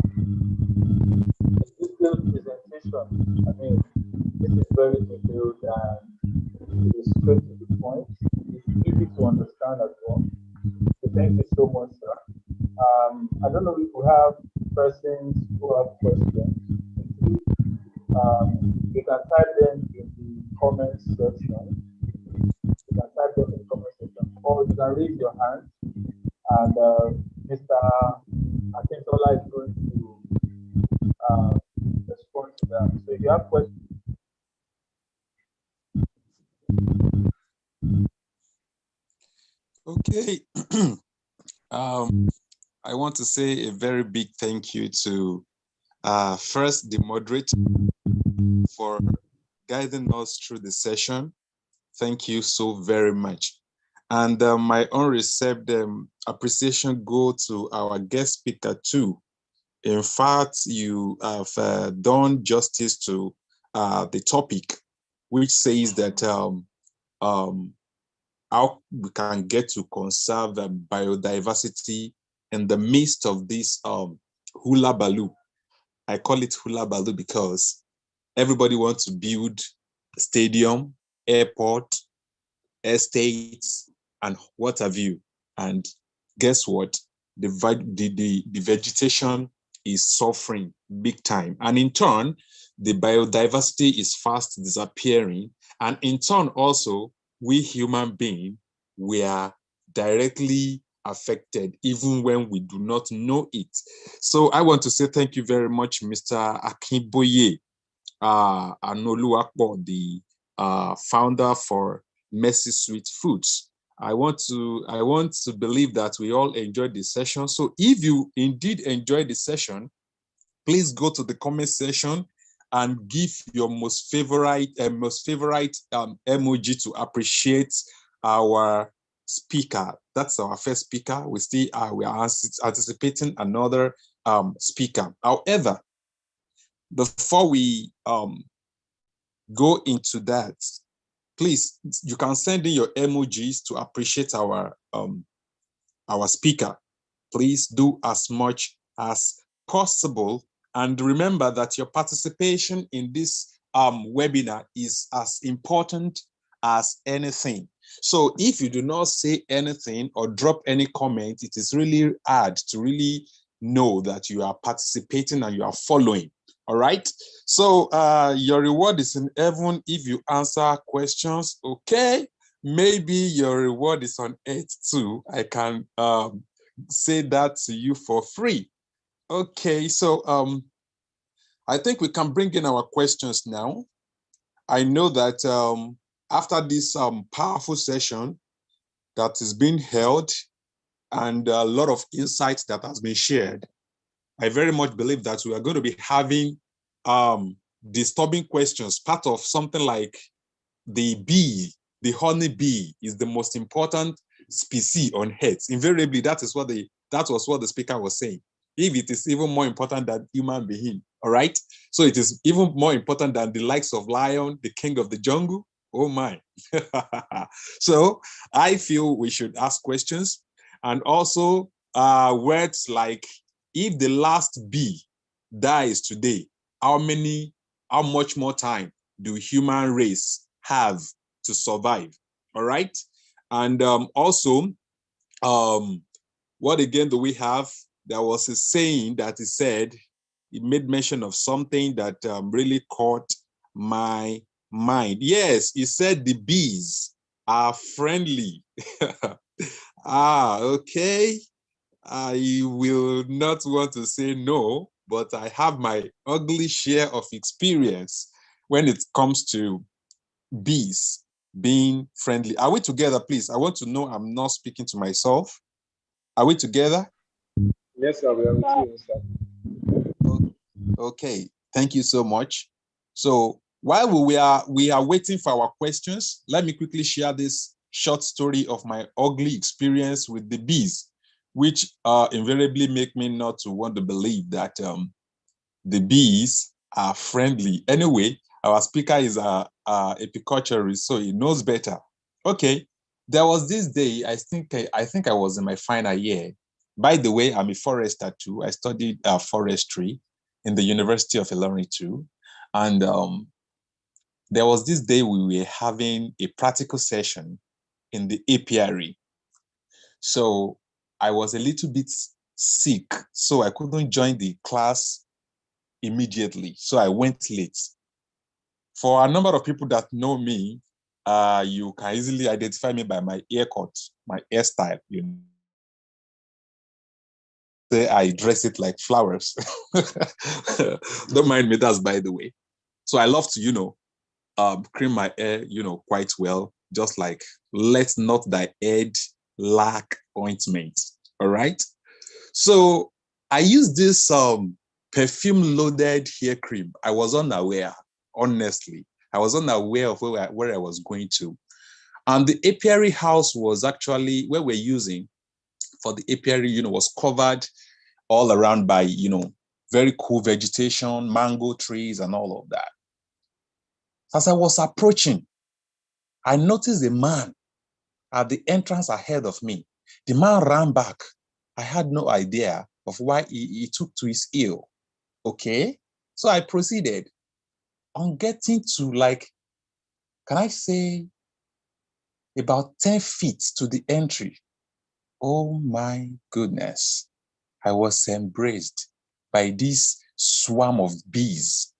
detailed presentation. I mean, this is very detailed and it is straight to the point. It's easy to understand as well. So thank you so much, sir. I don't know if we have persons who have questions. You can type them in the comments section. You can type them in the comment section, or you can raise your hand, and Mr. Akintola is going to respond to them. So if you have questions. Okay. I want want to say a very big thank you to first the moderator for guiding us through the session. Thank you so very much. And my unreserved appreciation go to our guest speaker too. In fact, you have done justice to the topic, which says that how we can get to conserve biodiversity in the midst of this hula baloo. I call it hula baloo because everybody wants to build a stadium, airport, estates, and what have you. And guess what? The vegetation is suffering big time. And in turn, the biodiversity is fast disappearing. And in turn, also, we human beings, we are directly affected, even when we do not know it. So I want to say thank you very much, Mr. Akinboye Anoluakpo, the founder for Mercy Sweet Foods. I want to believe that we all enjoyed the session. So if you indeed enjoyed the session, please go to the comment section and give your most favorite emoji to appreciate our speaker. That's our first speaker. We are anticipating another speaker. However, before we go into that, please, you can send in your emojis to appreciate our speaker. Please do as much as possible. And remember that your participation in this webinar is as important as anything. So if you do not say anything or drop any comment, it is really hard to really know that you are participating and you are following. All right. So your reward is in heaven if you answer questions. Okay. Maybe your reward is on earth too. I can say that to you for free. Okay. So I think we can bring in our questions now. I know that after this powerful session that is being held and a lot of insights that has been shared, I very much believe that we are going to be having disturbing questions, part of something like the bee, the honey bee is the most important species on earth. Invariably, that was what the speaker was saying. If it is even more important than human being, all right? So it is even more important than the likes of lion, the king of the jungle. Oh my. So I feel we should ask questions, and also words like, if the last bee dies today, how much more time do human race have to survive? All right. And also, what again do we have? There was a saying that he said, he made mention of something that really caught my mind. Yes, he said the bees are friendly. Okay. I will not want to say no, but I have my ugly share of experience when it comes to bees being friendly. Are we together, please? I want to know I'm not speaking to myself. Are we together? Yes, sir. We are with you, sir. Okay, thank you so much. So while we are waiting for our questions, let me quickly share this short story of my ugly experience with the bees, which invariably make me not to want to believe that the bees are friendly. Anyway, our speaker is a apiculturist, so he knows better. Okay, there was this day, I think I was in my final year. By the way, I'm a forester too. I studied forestry in the University of Ilorin too. And there was this day we were having a practical session in the apiary. So I was a little bit sick, so I couldn't join the class immediately. So I went late. For a number of people that know me, you can easily identify me by my haircut, my hairstyle. You know, say I dress it like flowers. Don't mind me, that's by the way. So I love to, cream my hair, quite well. Just like, let not thy head lack ointment. All right. So I used this perfume loaded hair cream. I was unaware, honestly. I was unaware of where I was going to. And the apiary house was actually where we're using for the apiary, was covered all around by, very cool vegetation, mango trees, and all of that. As I was approaching, I noticed a man at the entrance ahead of me. The man ran back. I had no idea of why he took to his heel. Okay. So I proceeded. On getting to, like, can I say, about 10 feet to the entry. Oh my goodness. I was embraced by this swarm of bees.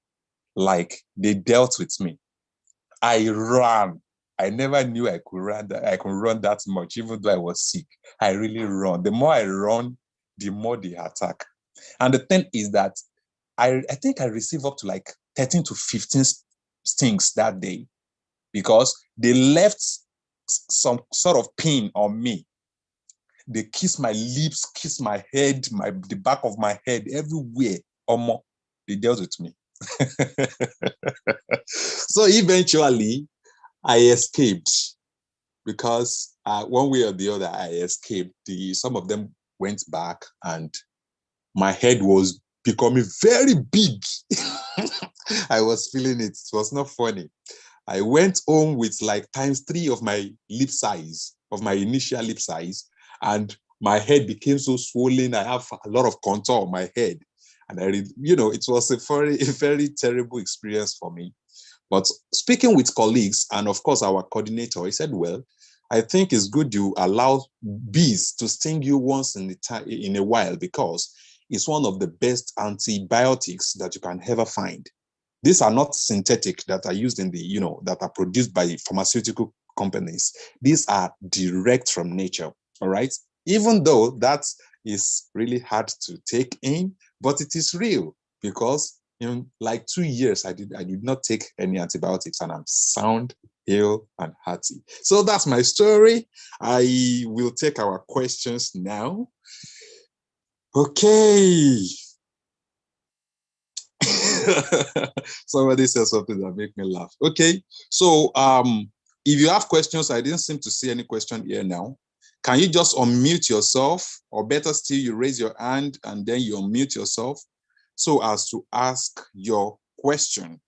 Like, they dealt with me. I ran. I never knew I could run that much, even though I was sick. I really run. The more I run, the more they attack. And the thing is that I think I received up to like 13 to 15 stings that day, because they left some sort of pin on me. They kissed my lips, kissed my head, the back of my head, everywhere. They dealt with me. So eventually, I escaped, because one way or the other, I escaped. Some of them went back, and my head was becoming very big. I was feeling it. It was not funny. I went home with like ×3 of my lip size, of my initial lip size, and my head became so swollen. I have a lot of contour on my head. And it was a very terrible experience for me. But speaking with colleagues, and of course our coordinator, he said, well, I think it's good you allow bees to sting you once in a while, because it's one of the best antibiotics that you can ever find. These are not synthetic that are used in that are produced by pharmaceutical companies. These are direct from nature, all right? Even though that is really hard to take in, but it is real, because in like 2 years, I did not take any antibiotics, and I'm sound, ill, and hearty. So that's my story. I will take our questions now. Okay. Somebody said something that made me laugh. Okay. So if you have questions, I didn't seem to see any question here now. Can you just unmute yourself, or better still, you raise your hand and then you unmute yourself so as to ask your question.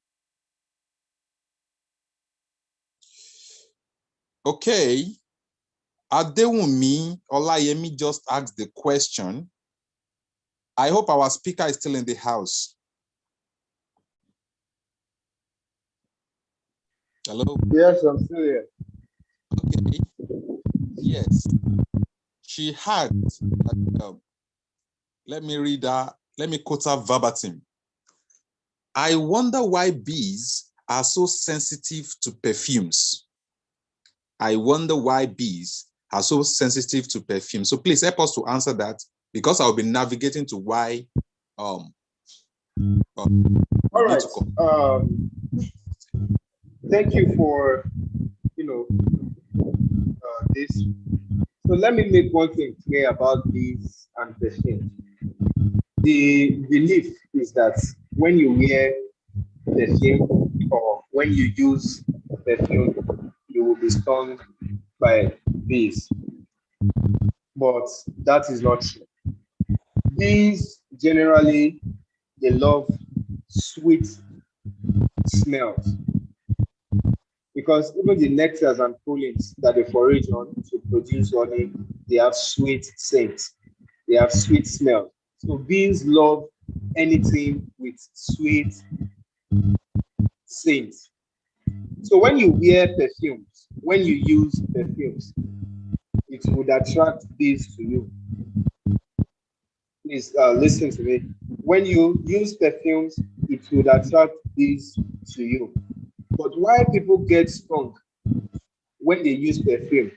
Okay. Adewumi Olayemi just asked the question. I hope our speaker is still in the house. Hello? Yes, I'm still here. Okay. Yes. She had, let me read her, let me quote her verbatim. I wonder why bees are so sensitive to perfumes. I wonder why bees are so sensitive to perfume. So please help us to answer that, because I'll be navigating to why. All right. Thank you for this. So let me make one thing clear about bees and perfume. The belief is that when you wear perfume, or when you use perfume, you will be stung by bees. But that is not true. Bees generally, they love sweet smells, because even the nectars and pollens that they forage on to produce honey, they have sweet scents, they have sweet smell. So bees love anything with sweet scents. So when you wear perfumes, when you use perfumes, it would attract bees to you. Please listen to me. When you use perfumes, it would attract bees to you. But why people get stung when they use perfume?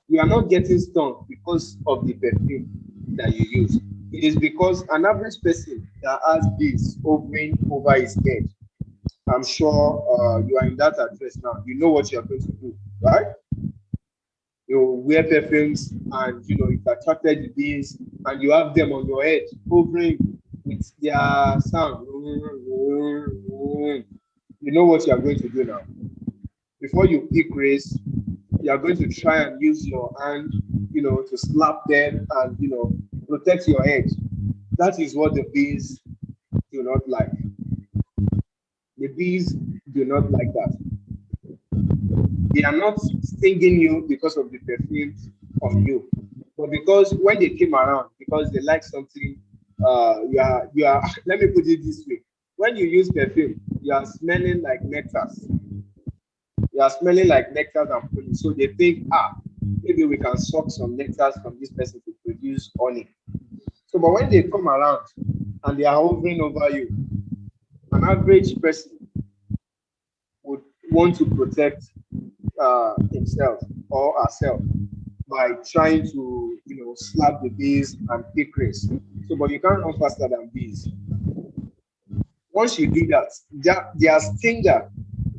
You are not getting stung because of the perfume that you use. It is because an average person that has bees hovering over his head, I'm sure you are in that address now. You know what you are going to do, right? you wear perfumes and it attracted the bees, and you have them on your head hovering with their sound. You know what you are going to do now. Before you pick race, you are going to try and use your hand, to slap them and protect your head. That is what the bees do not like. The bees do not like that. They are not stinging you because of the perfumes on you, but because when they came around, because they like something, you are. Let me put it this way: when you use perfume, you are smelling like nectars. You are smelling like nectars and honey. So they think, maybe we can suck some nectars from this person to produce honey. So, but when they come around and they are hovering over you, an average person would want to protect himself or herself by trying to, slap the bees and pick race. So, but you can't run faster than bees. Once you do that, their stinger,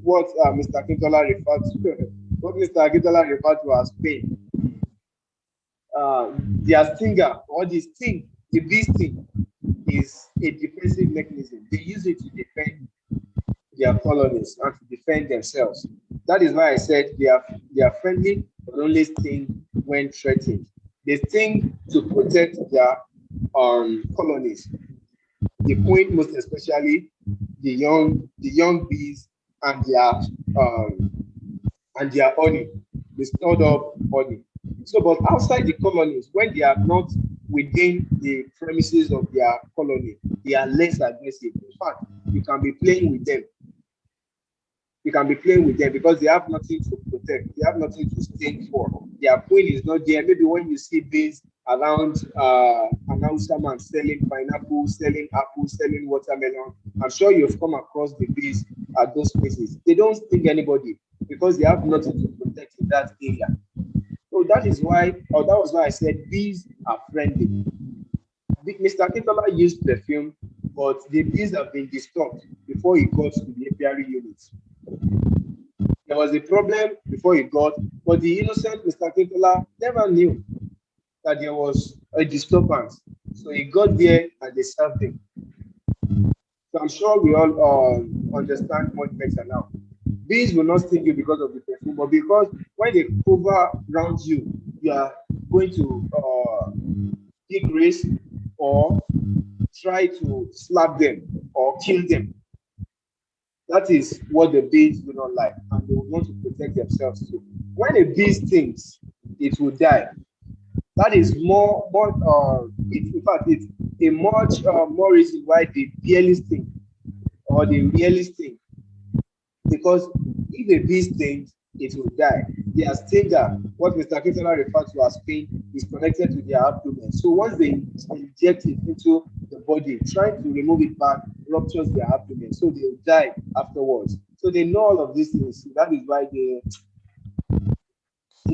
what Mr. Akintola referred to, what Mr. Akintola referred to as pain, their stinger or the sting, the bee sting, is a defensive mechanism. They use it to defend their colonies and to defend themselves. That is why I said they are friendly, but only sting when threatened. They sting to protect their colonies. The queen, most especially the young bees and their honey, the stored up honey. So, but outside the colonies, when they are not within the premises of their colony, they are less aggressive. In fact, you can be playing with them. You can be playing with them because they have nothing to protect. They have nothing to sting for. Their queen is not there. Maybe when you see bees around an man selling pineapple, selling apple, selling watermelon, I'm sure you've come across the bees at those places. They don't sting anybody because they have nothing to protect in that area. So that is why, or that was why I said bees are friendly. Mr. Akintola used perfume, but the bees have been disturbed before he got to the apiary unit. There was a problem before he got, but the innocent Mr. Akintola never knew that there was a disturbance. So he got there and they served him. So I'm sure we all understand much better now. Bees will not sting you because of the perfume, but because when they cover around you, you are going to dig race or try to slap them or kill them. That is what the bees do not like, and they want to protect themselves too. When a bee stings, it will die. That is in fact, it's a much more reason why they barely sting or they really sting. Because if a bee stings, it will die. Their stinger, what Mr. Akintola referred to as pain, is connected to their abdomen. So once they inject it into the body, trying to remove it back ruptures their abdomen. So they'll die afterwards. So they know all of these things. So that is why they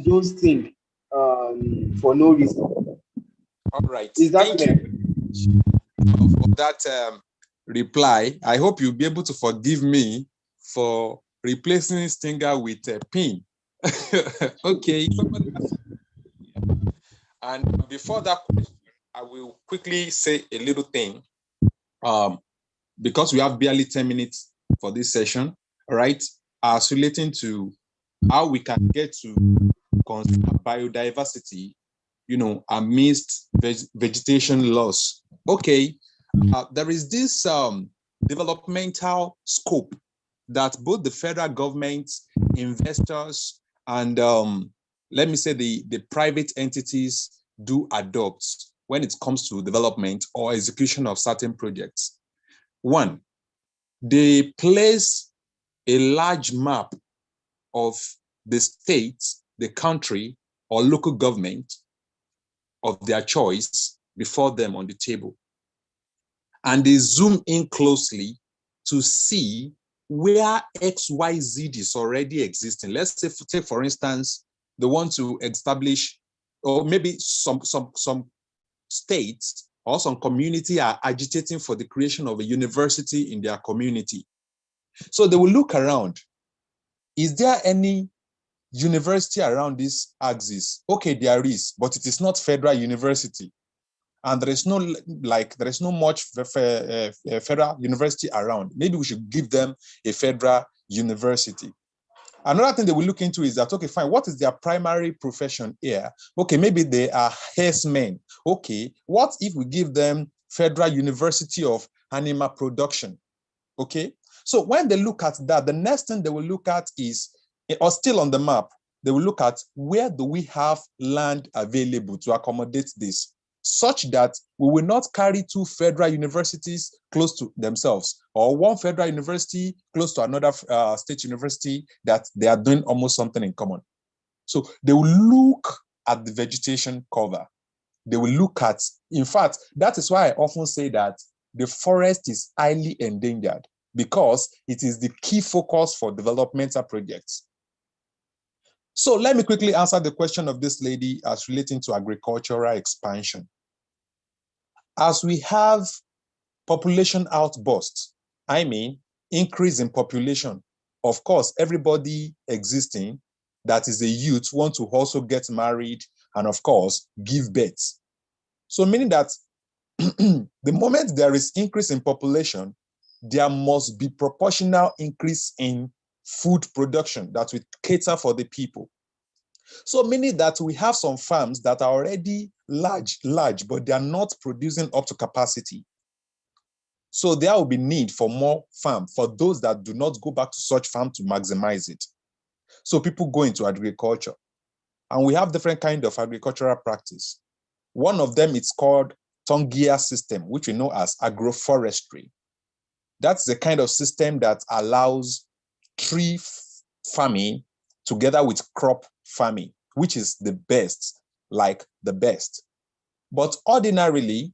don't sting for no reason. All right. Is that Thank you for that reply. I hope you'll be able to forgive me for replacing stinger with a pin. Okay. And before that question, I will quickly say a little thing. Because we have barely 10 minutes for this session, right? As relating to how we can get to conserve biodiversity, amidst vegetation loss. Okay, there is this developmental scope that both the federal government, investors, and let me say the private entities do adopt when it comes to development or execution of certain projects. One, they place a large map of the state, the country, or local government of their choice before them on the table. And they zoom in closely to see where XYZ is already existing. Let's say, take for instance, they want to establish, or maybe some states or some community are agitating for the creation of a university in their community. So they will look around. Is there any university around this axis? Okay, there is, but it is not federal university. And there is no much federal university around. Maybe we should give them a federal university. Another thing they will look into is that, okay, fine, what is their primary profession here? Okay, maybe they are herdsmen. Okay, what if we give them Federal University of Animal Production? Okay, so when they look at that, the next thing they will look at is, or still on the map, they will look at where do we have land available to accommodate this, such that we will not carry two federal universities close to themselves, or one federal university close to another state university that they are doing almost something in common. So they will look at the vegetation cover. They will look at, in fact, that is why I often say that the forest is highly endangered, because it is the key focus for developmental projects. So let me quickly answer the question of this lady as relating to agricultural expansion. As we have population outbursts, I mean, increase in population, of course, everybody existing that is a youth want to also get married and, of course, give birth. So meaning that the moment there is increase in population, there must be proportional increase in food production that will cater for the people. So meaning that we have some farms that are already large, but they are not producing up to capacity. So there will be need for more farm for those that do not go back to such farm to maximize it. So people go into agriculture, and we have different kind of agricultural practice. One of them is called Tongia system, which we know as agroforestry. That's the kind of system that allows tree farming together with crop farming, which is the best, like the best. But ordinarily,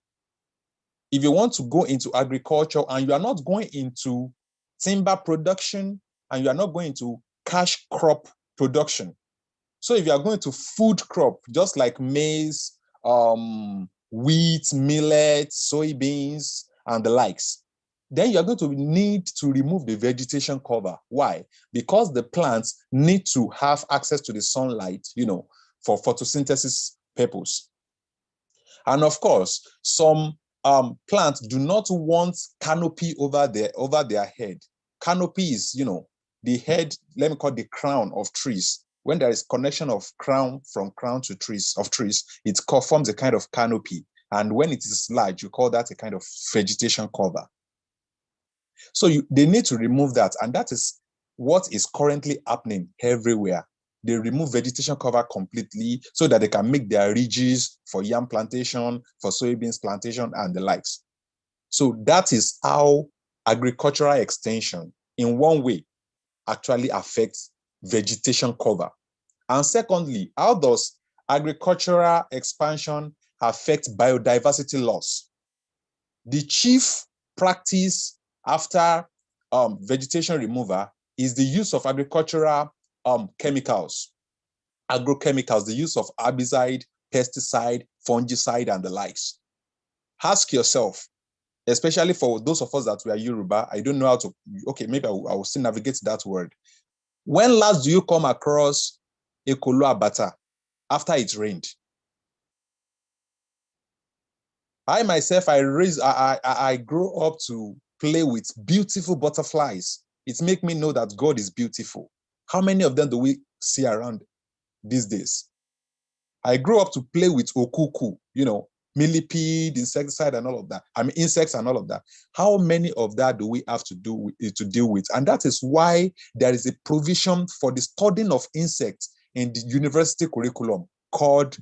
if you want to go into agriculture and you are not going into timber production and you are not going to cash crop production, so if you are going to food crop, just like maize, wheat, millet, soybeans, and the likes, then you're going to need to remove the vegetation cover. Why? Because the plants need to have access to the sunlight, for photosynthesis purpose. And of course, some plants do not want canopy over their head. Canopy is, the head, let me call it the crown of trees. When there is connection of crown from crown to trees, it forms a kind of canopy. And when it is large, you call that a kind of vegetation cover. So they need to remove that. And that is what is currently happening everywhere. They remove vegetation cover completely so that they can make their ridges for yam plantation, for soybeans plantation, and the likes. So that is how agricultural extension, in one way, actually affects vegetation cover. And secondly, how does agricultural expansion affect biodiversity loss? The chief practice after vegetation removal is the use of agricultural chemicals, agrochemicals, the use of herbicide, pesticide, fungicide, and the likes. Ask yourself, especially for those of us that we are Yoruba, I don't know how to, okay, maybe I will still navigate that word. When last do you come across a kolo abata after it rained? I myself, I grew up to play with beautiful butterflies. It makes me know that God is beautiful. How many of them do we see around these days? I grew up to play with okuku, millipede, insecticide, and all of that. I mean, insects and all of that. How many of that do we have to deal with? And that is why there is a provision for the studying of insects in the university curriculum called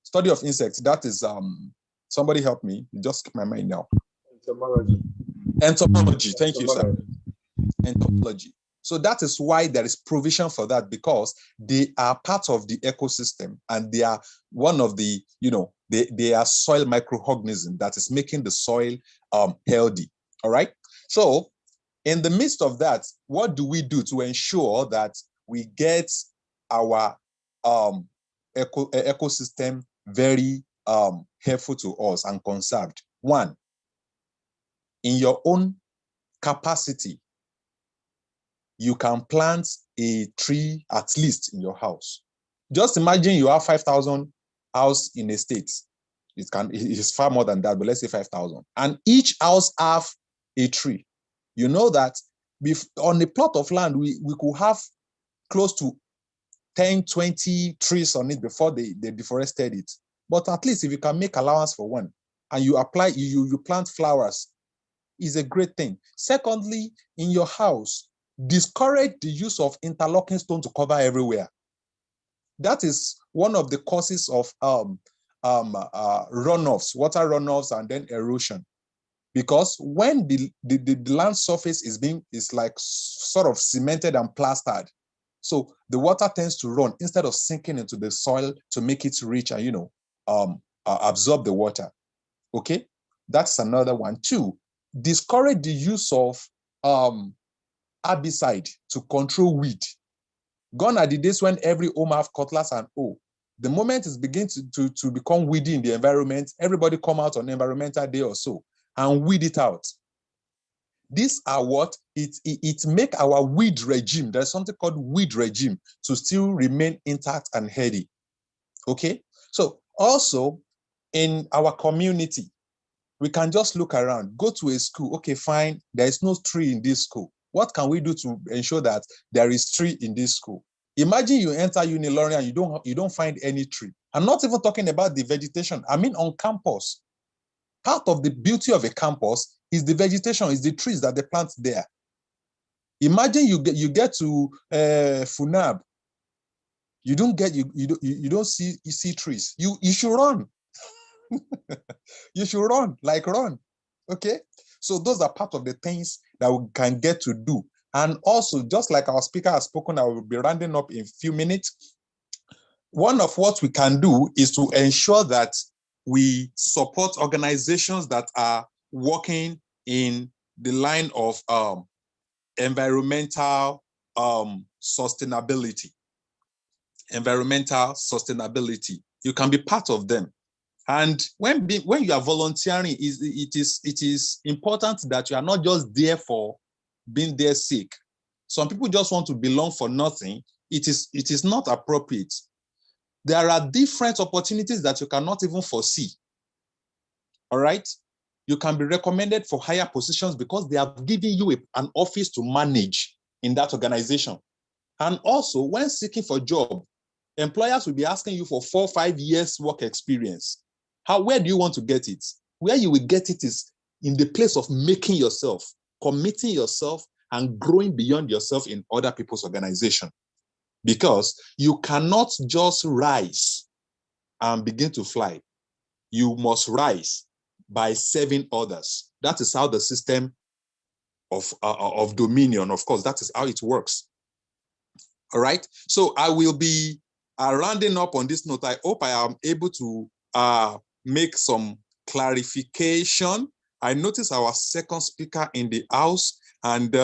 study of insects. That is somebody help me. You just keep my mind now. Entomology. Thank you, sir. Entomology. So that is why there is provision for that, because they are part of the ecosystem and they are one of the, they are soil microorganisms that is making the soil healthy. All right. So in the midst of that, what do we do to ensure that we get our ecosystem very helpful to us and conserved? One, in your own capacity, you can plant a tree at least in your house. Just imagine you have 5,000 house in a state. It's far more than that, but let's say 5,000. And each house have a tree. You know that on a plot of land, we could have close to 10, 20 trees on it before they deforested it. But at least if you can make allowance for one and you apply, you plant flowers, is a great thing. Secondly, in your house, discourage the use of interlocking stone to cover everywhere. That is one of the causes of runoffs, water runoffs, and then erosion. Because when the land surface is like sort of cemented and plastered, so the water tends to run instead of sinking into the soil to make it rich and absorb the water. Okay, that's another one. Two, discourage the use of herbicide to control weed. Gone are the days when every home have cutlass and hoe. The moment it begins to become weedy in the environment, everybody come out on environmental day or so and weed it out. These are what it make our weed regime. There's something called weed regime to still remain intact and healthy. Okay, so also in our community, we can just look around, go to a school. Okay, fine, there is no tree in this school. What can we do to ensure that there is tree in this school? Imagine you enter Unilorin and you don't find any tree. I'm not even talking about the vegetation. I mean on campus. Part of the beauty of a campus is the vegetation, is the trees that they plant there. Imagine you get to Funab, you don't see trees. You should run. You should run. Okay, so those are part of the things that we can get to do. And also, just like our speaker has spoken, I will be rounding up in a few minutes. One of what we can do is to ensure that we support organizations that are working in the line of environmental sustainability. Environmental sustainability. You can be part of them. And when you are volunteering, it is important that you are not just there for being there sake. Some people just want to belong for nothing. It is not appropriate. There are different opportunities that you cannot even foresee. All right? You can be recommended for higher positions because they have given you an office to manage in that organization. And also, when seeking for a job, employers will be asking you for 4 or 5 years work experience. Where do you want to get it? Where you will get it is in the place of making yourself, committing yourself, and growing beyond yourself in other people's organization. Because you cannot just rise and begin to fly. You must rise by serving others. That is how the system of dominion, of course, that is how it works. All right. So I will be rounding up on this note. I hope I am able to make some clarification. I notice our second speaker in the house, and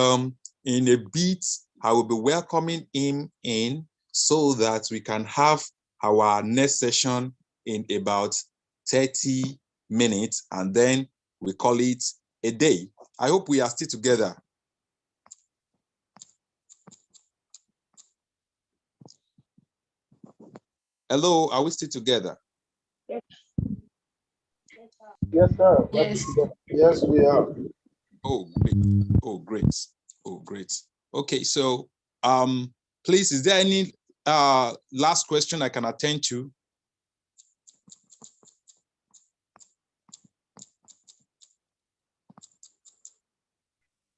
in a bit, I will be welcoming him in so that we can have our next session in about 30 minutes, and then we call it a day. I hope we are still together. Hello, are we still together? Yes. Yes, sir. Yes. Yes, we are. Oh, great. Oh, great. Oh, great. Okay, so please, is there any last question I can attend to?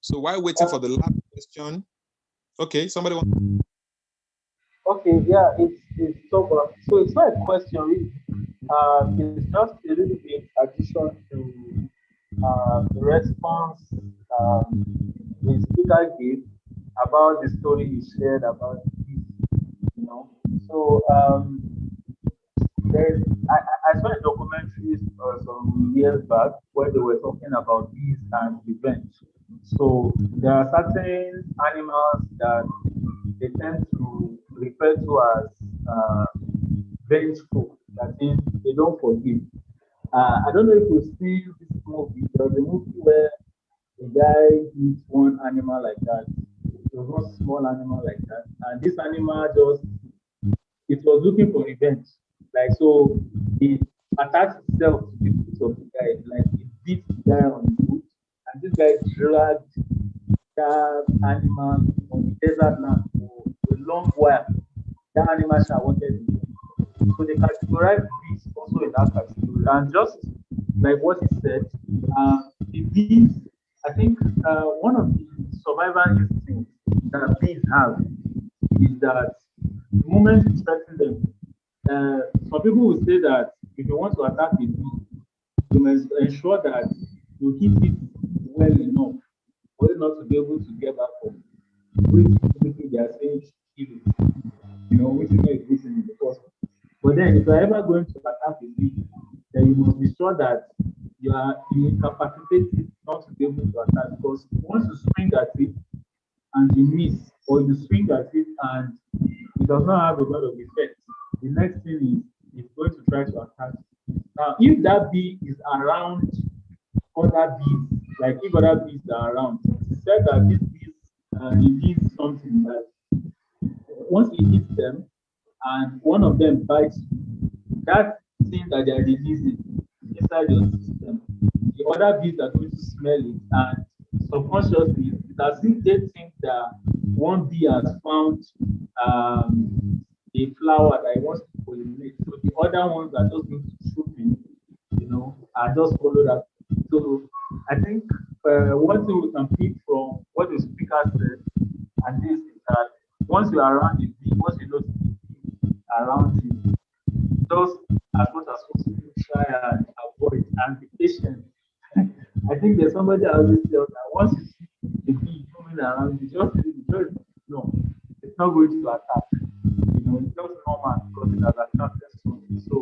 So while waiting for the last question, okay, somebody want. Okay, yeah, it's over. So it's not a question, really. It's just a little bit addition to the response the speaker gave about the story he shared about this. So I saw a documentary some years back where they were talking about bees and revenge. So there are certain animals that they tend to refer to as vengeful. That is, they don't forgive. I don't know if you've seen this movie. There was a movie where a guy eats one animal like that. It was one small animal like that, and this animal just it was looking for revenge. Like so, it attached itself to the foot of the guy. Like it beat the guy on the foot, and this guy dragged that animal on the desert land for a long while. That animal shall wanted him. So they categorize bees also in that category. And just like what he said, the bees, I think one of the survival instincts that bees have is that the moment you threaten them, some people will say that if you want to attack a bee, you must ensure that you hit it well enough for it not to be able to get back up. Which typically they are saying kill it, which is not a good thing in the first place. But then if you're ever going to attack a bee, then you must be sure that you incapacitate it not to be able to attack because once you swing at it and you miss, or you swing at it and it does not have a lot of effect, the next thing is it's going to try to attack you. Now, if that bee is around other bees, like if other bees are around, it's said that these bees release something that once it hits them and one of them bites you, that thing that they are releasing inside your system, the other bees are going to smell it and subconsciously it's as if they think that one bee has found a flower that it wants to pollinate. So the other ones are just going to troop in, and just follow that. So I think one thing we can pick from what the speaker said and this is that once you are around the bee, once you know the bee around you, just as much as possible try and avoid and be patient. I think there's somebody that always tells that once you see the bee coming around you, just no, it's not going to attack. It's just normal because it has attracted something. So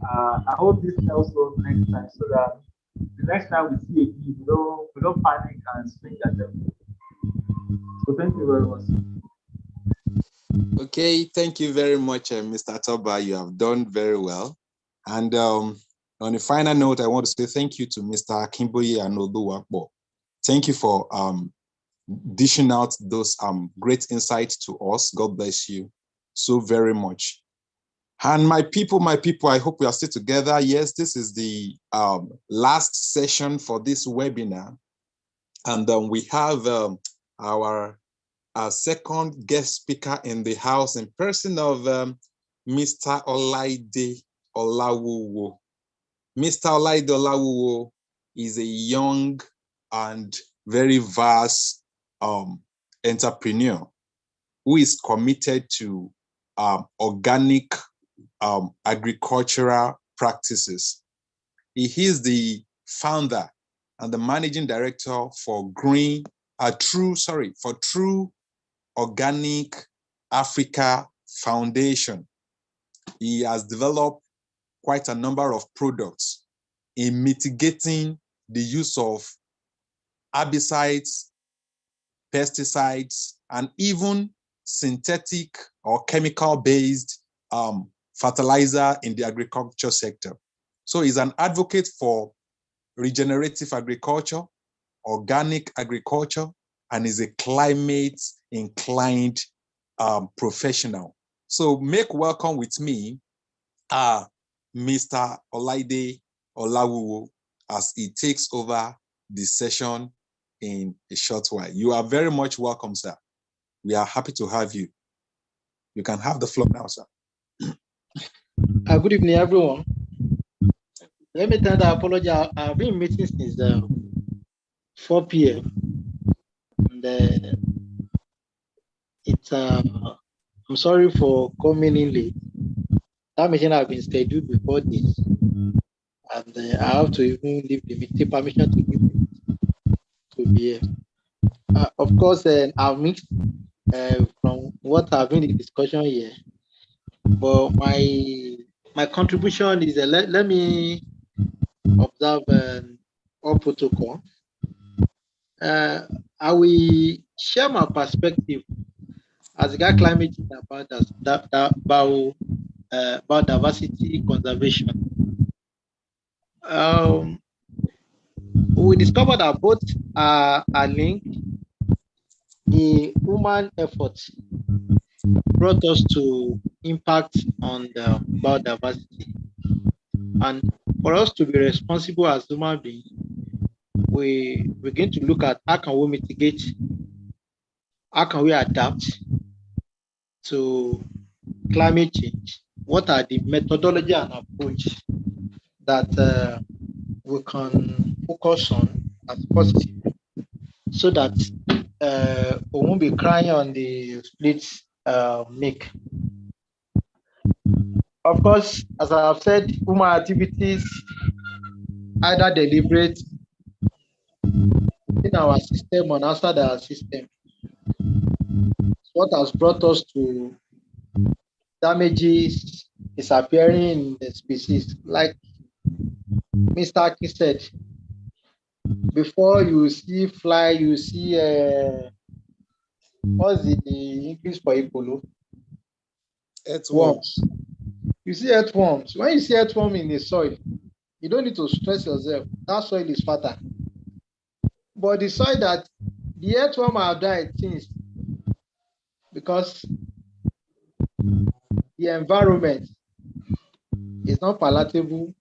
I hope this helps us next time so that the next time we see a bee, we don't panic and swing at them. So thank you very much. Okay, thank you very much, Mr. Toba. You have done very well. And on a final note, I want to say thank you to Mr. Akimboye and Oluwapo. Thank you for dishing out those great insights to us. God bless you so very much. And my people, I hope we are still together. Yes, this is the last session for this webinar. And we have our second guest speaker in the house in person of Mr. Olaide Olawuwo. Mr. Olaide Olawuwo is a young and very vast entrepreneur who is committed to organic agricultural practices. He is the founder and the managing director for True Organic Africa Foundation. He has developed quite a number of products in mitigating the use of herbicides, pesticides, and even synthetic or chemical-based fertilizer in the agriculture sector. So he's an advocate for regenerative agriculture, organic agriculture, and is a climate-inclined professional. So make welcome with me, Mr. Olaide Olawuwo, as he takes over the session in a short while. You are very much welcome, sir. We are happy to have you. You can have the floor now, sir. Good evening, everyone. Let me tell you, I apologize. I've been meeting since 4 p.m. And I'm sorry for coming in late. That meeting has been scheduled before this. And I have to even leave the meeting, permission to leave to be here. Of course, I've mixed from what I've been in the discussion here. But my contribution is let me observe all protocol. I will share my perspective as regard climate change about diversity conservation. We discovered that both are linked the human effort brought us to impact on the biodiversity. And for us to be responsible as human beings, we begin to look at how can we mitigate, how can we adapt to climate change? What are the methodology and approach that we can focus on as positive so that we won't be crying on the split milk. Of course, as I've said, human activities, either deliberate in our system or outside our system, what has brought us to damages disappearing in the species. Like Mr. Aki said, before you see fly, you see what's the English for Epolo? Worms. You see earthworms. When you see earthworm in the soil, you don't need to stress yourself. That soil is fertile. But the soil that the earthworm have died since, because the environment is not palatable,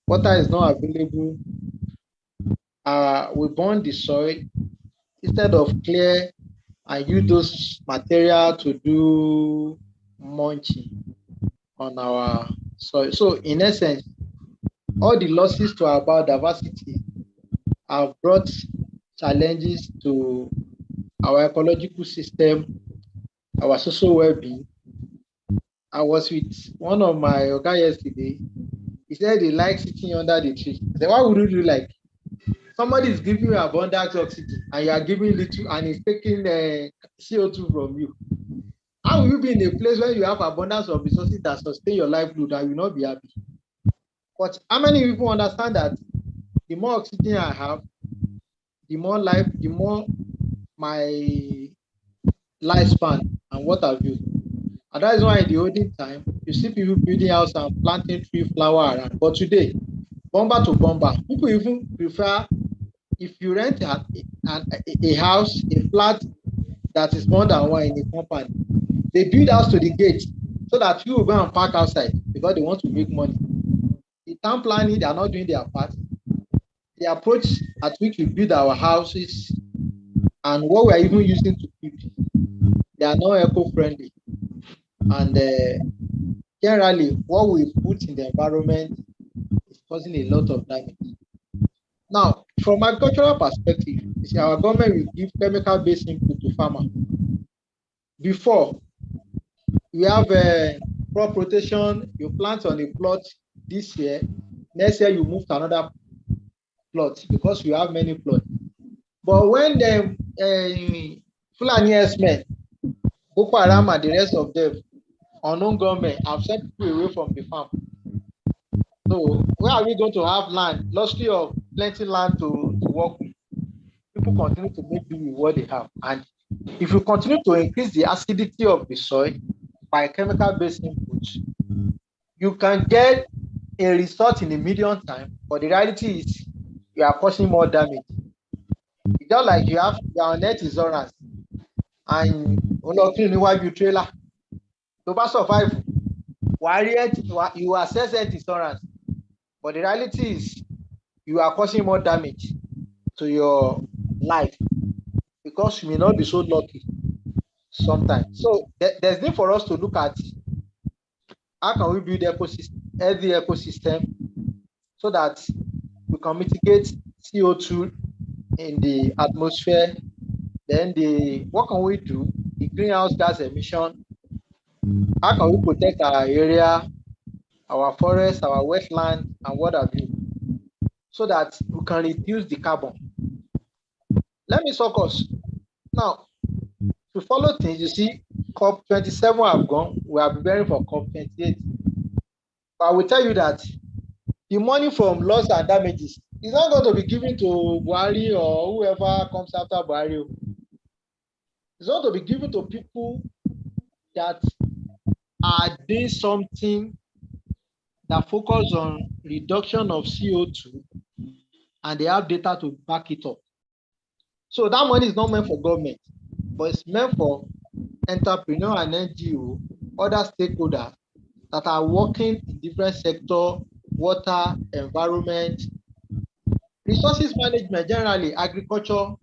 water is not available. We burn the soil instead of clear and use those material to do mulching on our soil. So in essence, all the losses to our biodiversity have brought challenges to our ecological system, our social well-being. I was with one of my oga yesterday. He said he likes sitting under the tree. I said, why would you like? Somebody is giving you abundant oxygen and you are giving little and he's taking CO2 from you. How will you be in a place where you have abundance of resources that sustain your livelihood and you will not be happy? But how many people understand that the more oxygen I have, the more life, the more my lifespan and what have you. And that is why in the olden time, you see people building house and planting tree, flower around. But today, bomber to bomber, people even prefer, if you rent a house, a flat that is more than one in a compound, they build house to the gate so that people will go and park outside because they want to make money. The town planning, they are not doing their part. The approach at which we build our houses and what we are even using to build, they are not eco-friendly. And generally, what we put in the environment is causing a lot of damage. Now, from agricultural perspective, you see, our government will give chemical-based input to farmers. Before, we have crop rotation, you plant on a plot this year, next year you move to another plot because we have many plots. But when the Fulani herdsmen, Boko Haram and the rest of them, unknown government have sent people away from the farm. So where are we going to have land, luxury of plenty land to work with? People continue to make do with what they have. And if you continue to increase the acidity of the soil by chemical-based inputs, you can get a result in the medium time, but the reality is you are causing more damage. It's just like you are on net insurance and you trailer. To survive, you assess net insurance, but the reality is you are causing more damage to your life because you may not be so lucky sometimes. So there's need for us to look at how can we build healthy ecosystem so that we can mitigate CO2 in the atmosphere. Then what can we do? The greenhouse gas emission. How can we protect our area, our forest, our wetland, and what have you, so that we can reduce the carbon? Let me focus. Now, to follow things, you see, COP27 have gone. We are preparing for COP28. But I will tell you that the money from loss and damages is not going to be given to Buhari or whoever comes after Buhari. It's going to be given to people that are doing something that focus on reduction of CO2 and they have data to back it up. So that money is not meant for government. but it's meant for entrepreneur and NGO, other stakeholders that are working in different sectors, water, environment, resources management, generally agriculture,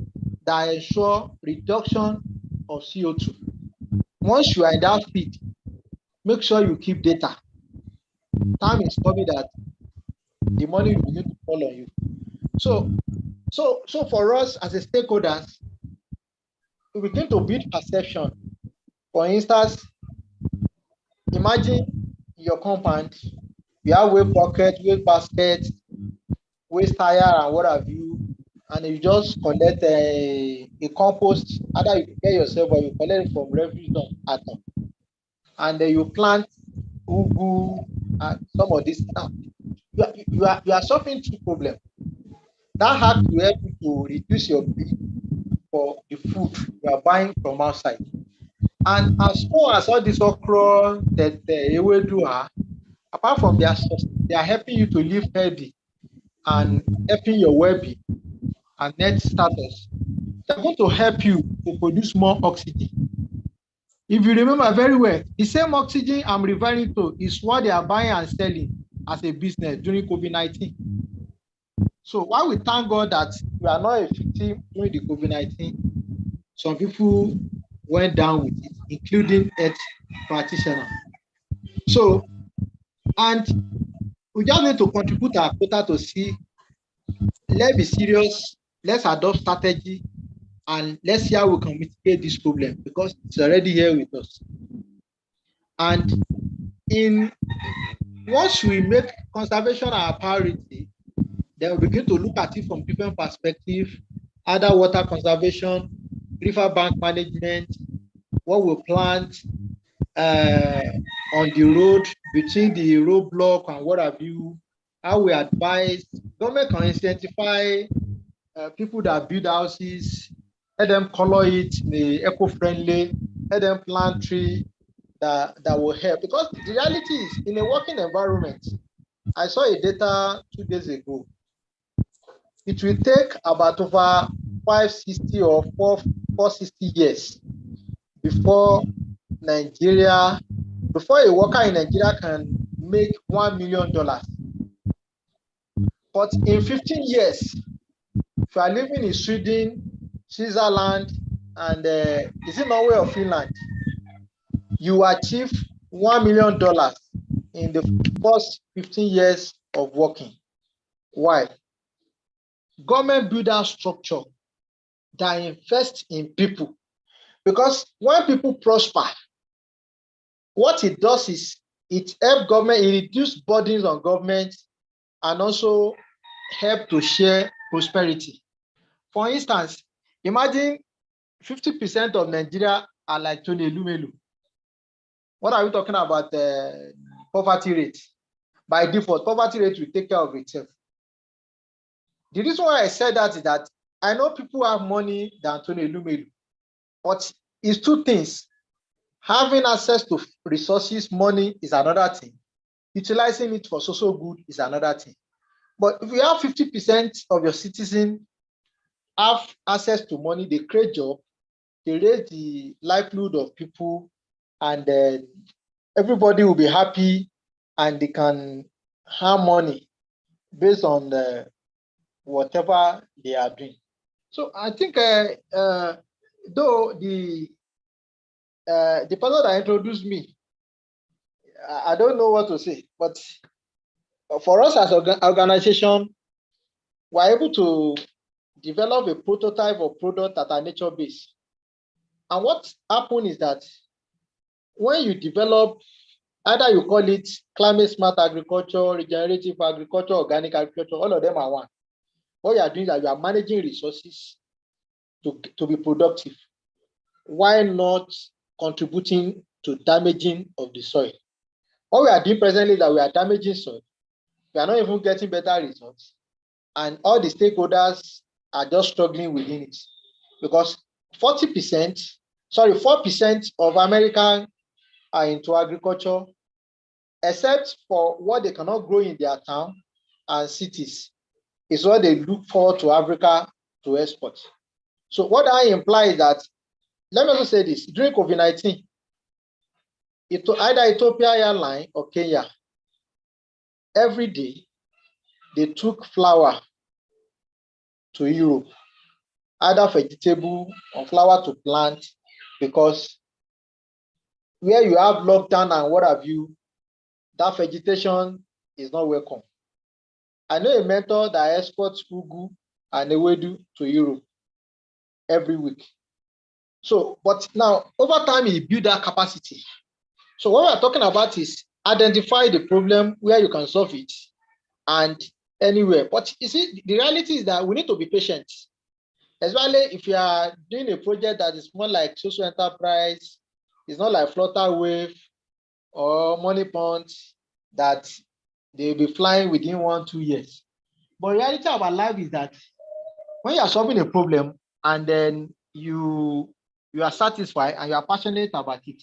that ensure reduction of CO2. Once you are in that field, make sure you keep data. Time is coming that the money will begin to fall on you. So for us as a stakeholders, we begin to build perception. For instance, imagine your compound, you have waste bucket, waste basket, waste tire, and what have you, and you just collect a compost, either you prepare yourself or you collect it from refuse dump at home, and then you plant ugu and some of this. Now, you are solving two problems. That has to help you to reduce your bill for the food you are buying from outside. And as far as all this okra that ewedu are, apart from they are helping you to live healthy and helping your well-being and net status. They're going to help you to produce more oxygen. If you remember very well, the same oxygen I'm referring to is what they are buying and selling as a business during COVID-19. So while we thank God that we are not a victim during the COVID-19, some people went down with it, including health practitioners. So, and we just need to contribute our quota to see, let's be serious, let's adopt strategy, and let's see how we can mitigate this problem because it's already here with us. And once we make conservation our priority, then we begin to look at it from different perspectives, either water conservation, river bank management, what we plant on the road, between the roadblock and what have you, how we advise. Government can incentivize people that build houses, let them color it eco-friendly, let them plant trees that will help. Because the reality is, in a working environment, I saw a data 2 days ago. It will take about over 560 or 460 years before a worker in Nigeria can make $1 million. But in 15 years, if you are living in Sweden, Switzerland, and is it Norway or Finland, you achieve $1 million in the first 15 years of working. Why? Government build that structure that invest in people. Because when people prosper, what it does is it helps government, it reduces burdens on government, and also help to share prosperity. For instance, imagine 50% of Nigeria are like Tony Elumelu. What are we talking about? Poverty rate. By default, poverty rate will take care of itself. The reason why I said that is that I know people have money than Tony Elumelu, but it's two things. Having access to resources, money is another thing. Utilizing it for social good is another thing. But if you have 50% of your citizens have access to money, they create jobs, they raise the livelihood of people, and then everybody will be happy and they can have money based on whatever they are doing. So I think though the person that introduced me, I don't know what to say, but for us as an organization, we're able to develop a prototype of product that are nature-based. And what happened is that when you develop, either you call it climate smart agriculture, regenerative agriculture, organic agriculture, all of them are one. What you are doing is that you are managing resources to be productive. Why not contributing to damaging of the soil? What we are doing presently is that we are damaging soil. We are not even getting better results. And all the stakeholders are just struggling within it. Because 4% of Americans are into agriculture, except for what they cannot grow in their town and cities, is what they look forward to Africa to export. So what I imply is that let me also say this, during COVID-19, either Ethiopia Airline or Kenya, every day they took flour to Europe, either vegetable or flour to plant, because where you have lockdown and what have you, that vegetation is not welcome. I know a mentor that exports ugu and ewedu to Europe every week. So, but now over time, he built that capacity. So what we're talking about is identify the problem where you can solve it and anywhere. But you see, the reality is that we need to be patient, especially if you are doing a project that is more like social enterprise, it's not like Flutter Wave or Money Ponds that they'll be flying within 1-2 years. But reality of our life is that when you are solving a problem and then you are satisfied and you are passionate about it,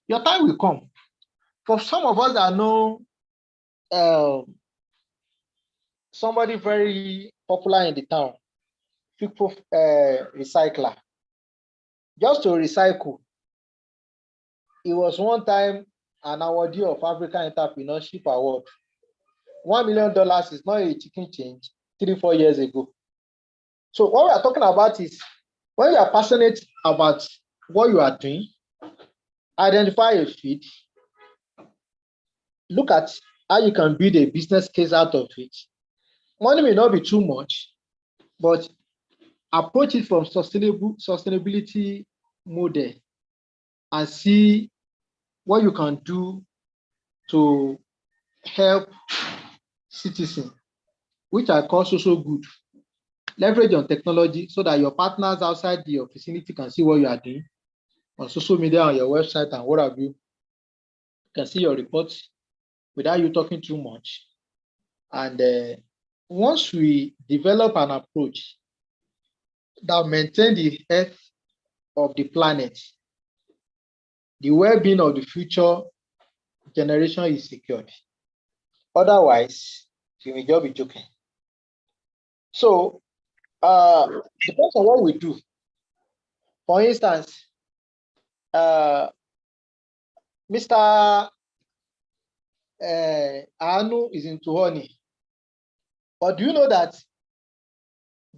your time will come. For some of us that know somebody very popular in the town, people recycler, just to recycle, it was one time an awardee of African Entrepreneurship Award. $1 million is not a chicken change 3-4 years ago. So what we are talking about is when you are passionate about what you are doing, identify a fit, look at how you can build a business case out of it. Money may not be too much, but approach it from sustainability model and see what you can do to help citizens, which I call social good. Leverage on technology so that your partners outside your vicinity can see what you are doing on social media, on your website, and what have you. Can see your reports without you talking too much. And once we develop an approach that maintain the health of the planet, the well-being of the future generation is secured. Otherwise, you may just be joking. So, depends on what we do. For instance, Mr. Anu is into honey. But do you know that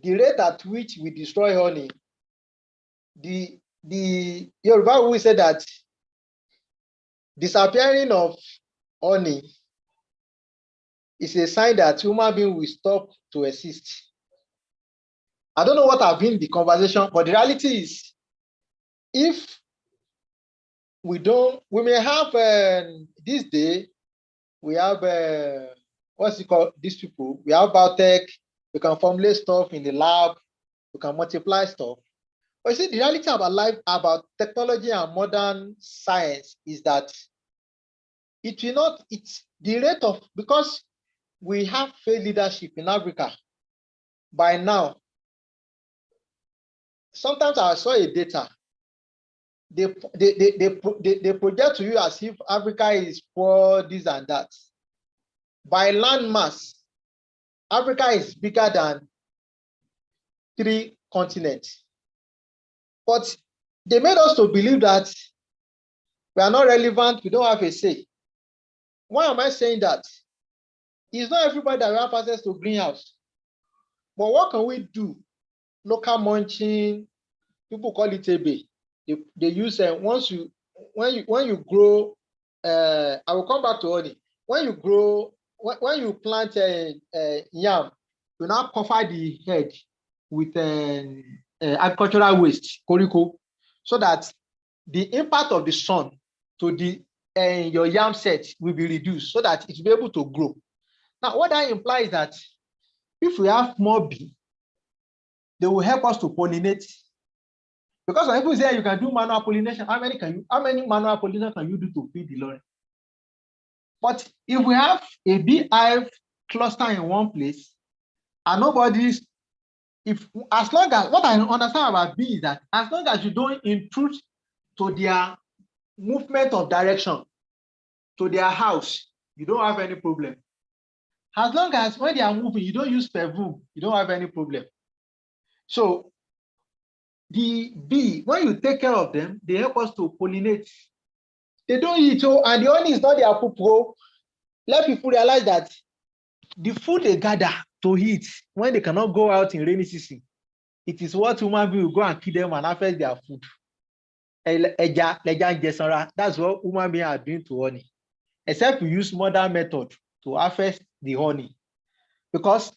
the rate at which we destroy honey, the Yoruba will say that disappearing of honey is a sign that human being will stop to exist. I don't know what have been the conversation, but the reality is, if we may have this day, we have what's it called? These people, we have biotech, we can formulate stuff in the lab, we can multiply stuff. But you see, the reality about life, about technology and modern science is that it will not, it's the rate of, because we have failed leadership in Africa by now. Sometimes I saw a data, they project to you as if Africa is poor, this and that. By land mass, Africa is bigger than 3 continents. But they made us to believe that we are not relevant, we don't have a say. Why am I saying that? It's not everybody that will have access to greenhouse. But what can we do? Local munching, people call it ebe. They use when you grow, I will come back to honey. When you grow, when you plant yam, you now cover the head with agricultural waste, koriko, so that the impact of the sun to the your yam set will be reduced, so that it will be able to grow. Now, what that implies that if we have more bee, they will help us to pollinate. Because when people say you can do manual pollination, how many manual pollination can you do to feed the lorry? But if we have a beehive cluster in one place, and nobody's, as long as, what I understand about bee is that as long as you don't intrude to their movement of direction, to their house, you don't have any problem. As long as when they are moving, you don't use perfume, you don't have any problem. So the bee, when you take care of them, they help us to pollinate. They don't eat, and the honey is not their poo. Let people realize that the food they gather to eat when they cannot go out in rainy season, it is what human beings will go and kill them and affect their food. That's what human beings are doing to honey. Except we use modern method to harvest the honey. Because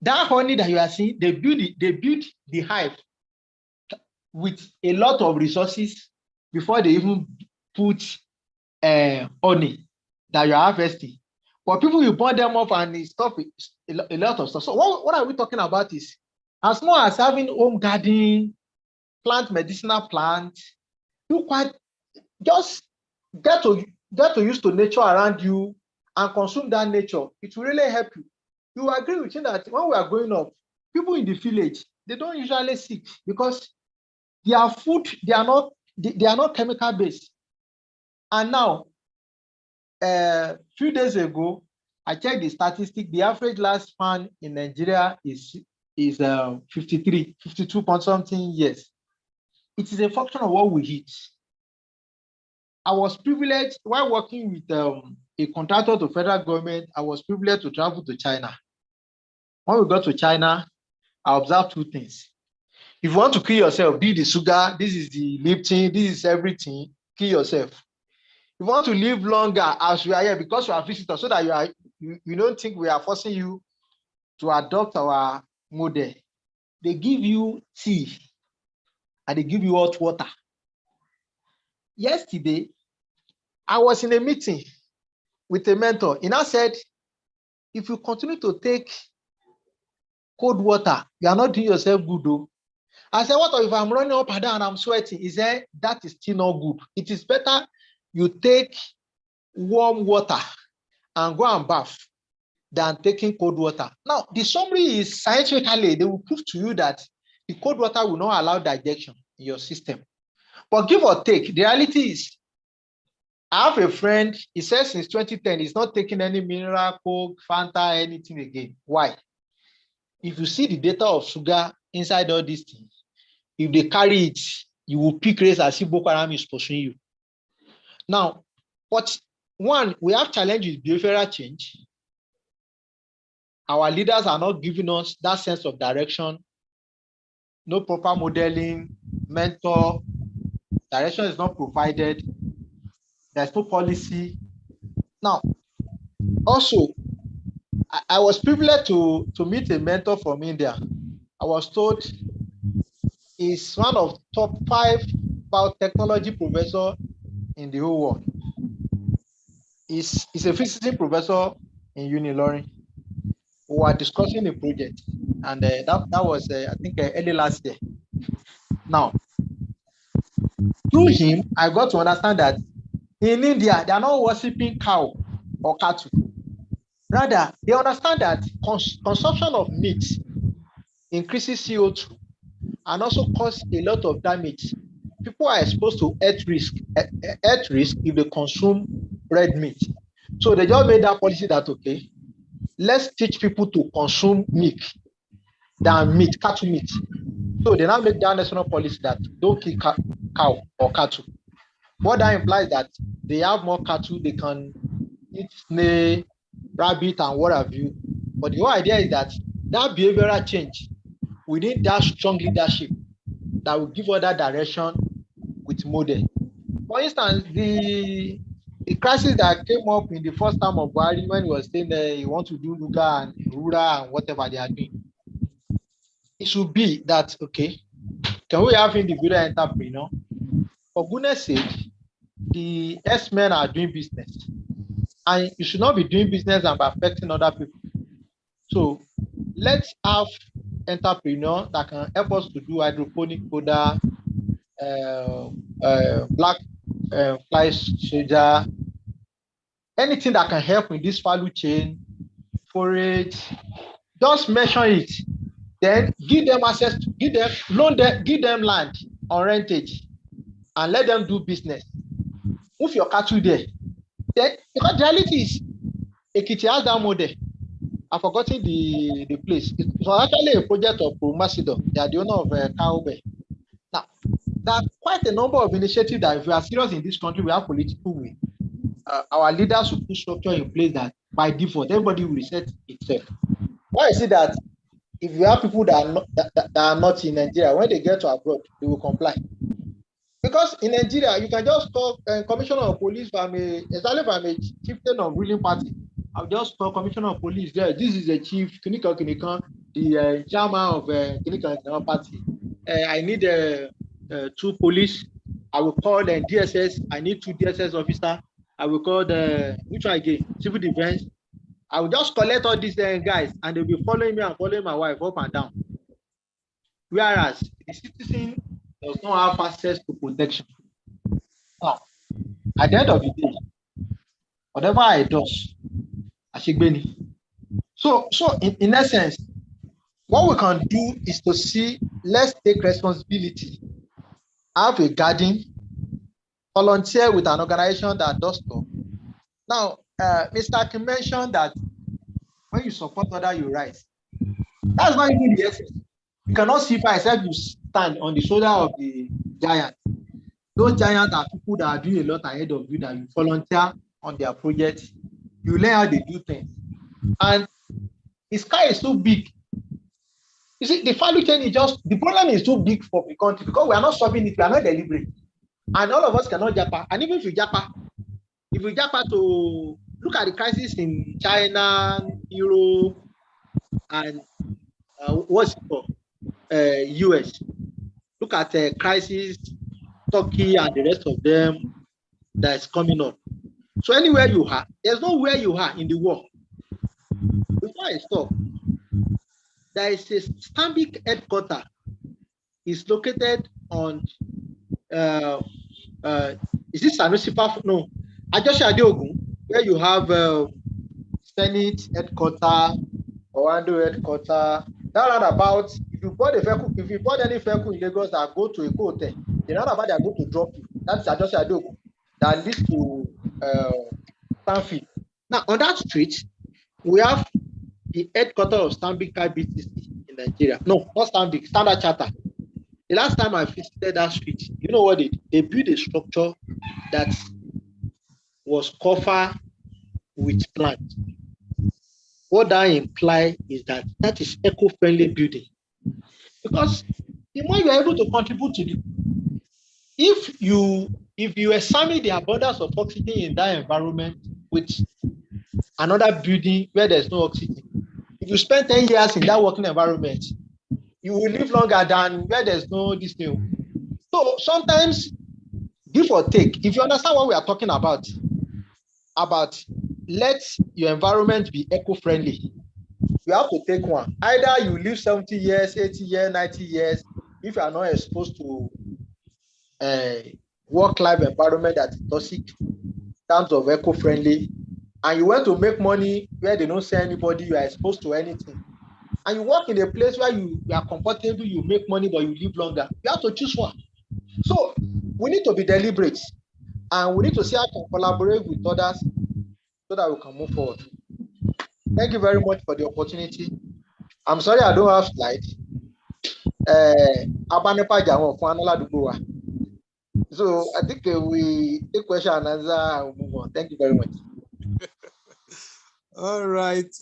that honey that you are seeing, they build the hive with a lot of resources before they even put honey that you are harvesting. But people will burn them off and stuff a lot of stuff. So what are we talking about is as small as having home garden, plant medicinal plants, you quite just get to use to nature around you and consume that nature. It will really help you. You agree with me that when we are growing up, people in the village, they don't usually sick because their food, they are not chemical based. And now, few days ago, I checked the statistic. The average lifespan in Nigeria is 52 point something years. It is a function of what we eat. I was privileged while working with a contractor to federal government. I was privileged to travel to China. When we got to China, I observed two things. If you want to kill yourself, be the sugar, this is the lifting, this is everything, kill yourself. If you want to live longer as we are here, because you are visitors, so that you don't think we are forcing you to adopt our model. They give you tea and they give you hot water. Yesterday, I was in a meeting with a mentor. He now said, if you continue to take cold water, you are not doing yourself good though. I said, what if I'm running up and down and I'm sweating? He said, that is still not good. It is better you take warm water and go and bath than taking cold water. Now, the summary is scientifically, they will prove to you that the cold water will not allow digestion in your system. But give or take, the reality is, I have a friend, he says since 2010, he's not taking any mineral, Coke, Fanta, anything again. Why? If you see the data of sugar inside all these things, if they carry it, you will pick race as if Boko Haram is pursuing you. Now, but one, we have challenges with behavioral change. Our leaders are not giving us that sense of direction. No proper modeling, mentor, direction is not provided. There's no policy. Now, also, I was privileged to meet a mentor from India. I was told he's one of top 5 biotechnology professor in the whole world. He's a physics professor in Unilorin. We were discussing a project, and that was, I think, early last year. Now, through him, I got to understand that in India, they are not worshiping cow or cattle. Rather, they understand that consumption of meat increases CO2 and also cause a lot of damage. People are exposed to health risk if they consume red meat. So they just made that policy that, okay, let's teach people to consume meat than meat, cattle meat. So they now make that national policy that don't kill cow or cattle. What that implies that they have more cattle, they can eat snail, rabbit, and what have you. But the whole idea is that behavioral change, we need that strong leadership that will give us that direction with model. For instance, the crisis that came up in the first term of Buhari when he was saying that he wants to do Luga and rural and whatever they are doing, it should be that, okay, can we have individual entrepreneur? For goodness sake, the S-men are doing business, and you should not be doing business and affecting other people. So let's have entrepreneur that can help us to do hydroponic fodder, black fly soldier, anything that can help in this value chain, forage, just mention it. Then give them access to, give them land on rentage and let them do business. Move your cattle there. Then, because the reality is, Ekiti has that model. I've forgotten the place. It was actually a project of Pro Macedo. They are the owner of Kaube. Now, there are quite a number of initiatives that if we are serious in this country, we have political will. Our leaders will put structure in place that by default, everybody will reset itself. Why is it that if we have people that are not in Nigeria, when they get to abroad, they will comply? Because in Nigeria, you can just call commissioner of police from exactly from a chieftain of ruling party. I'll just call commissioner of police there. This is the chief, Kinika, the chairman of Kinika party. I need 2 police. I will call the DSS. I need 2 DSS officers. I will call the, which one again? Civil defense. I will just collect all these guys and they'll be following me and following my wife up and down. Whereas the citizen does not have access to protection. Now, at the end of the day, whatever I do, I should be. So in essence, what we can do is to see, let's take responsibility, have a garden, volunteer with an organization that does stuff. Now, Mr. Akin mentioned that when you support others, you rise. That's not even the essence. You cannot see by yourself, you stand on the shoulder of the giant. Those giants are people that are doing a lot ahead of you, that you volunteer on their projects. You learn how they do things. And the sky is so big. You see, the value chain is just, the problem is too big for the country because we are not solving it, we are not deliberate. And all of us cannot japa. And even if you japa to look at the crisis in China, Europe, and what's it called? US. Look at the crisis, Turkey and the rest of them that's coming up. So anywhere you are, there's nowhere you are in the world. Before I stop, there is a Stanbic headquarters. It's located on is this Sanusi Park? No, Ajoshi Adeogun, where you have Senate headquarters, Orlando headquarters. That about if you bought any vehicle in Lagos that go to a hotel, the roundabout they are going to drop you. That's Ajoshi Adeogun that leads to Stanfield. Now on that street, we have the headquarters of Stanbic IBTC in Nigeria. No, not Stanbic, Standard Charter. The last time I visited that street, you know what they built a structure that was covered with plants. What that implies is that is eco-friendly building. Because the more you are able to contribute to it, if you examine the abundance of oxygen in that environment with another building where there's no oxygen, if you spend 10 years in that working environment, you will live longer than where there's no this thing. So sometimes, give or take, if you understand what we are talking about let your environment be eco-friendly, you have to take one. Either you live 70 years, 80 years, 90 years, if you are not exposed to a work-life environment that is toxic in terms of eco-friendly, and you want to make money where they don't see anybody, you are exposed to anything, and you work in a place where you are comfortable, you make money, but you live longer, you have to choose one. So we need to be deliberate, and we need to see how to collaborate with others so that we can move forward. Thank you very much for the opportunity. I'm sorry I don't have slides. So I think we take question and answer and move on. Thank you very much. All right.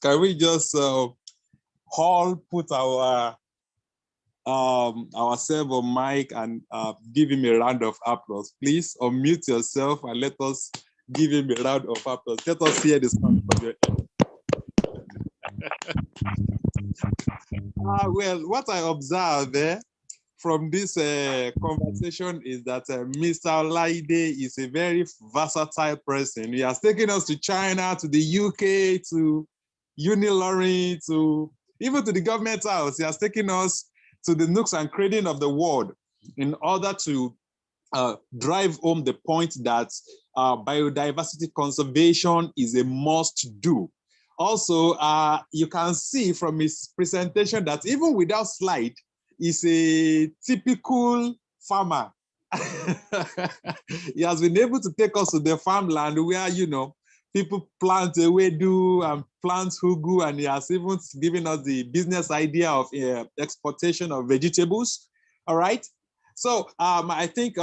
Can we just all put ourselves on mic and give him a round of applause, please? Unmute yourself and let us give him a round of applause. Let us hear the sound from your end. Well, what I observe from this conversation is that Mr. Olaide is a very versatile person. He has taken us to China, to the UK, to Uniloring, to even to the government house. He has taken us to the nooks and crannies of the world in order to drive home the point that biodiversity conservation is a must-do. Also, you can see from his presentation that even without slide, he's a typical farmer. He has been able to take us to the farmland where, people plant ewedu and plant hugu, and he has even given us the business idea of exportation of vegetables. All right. So I think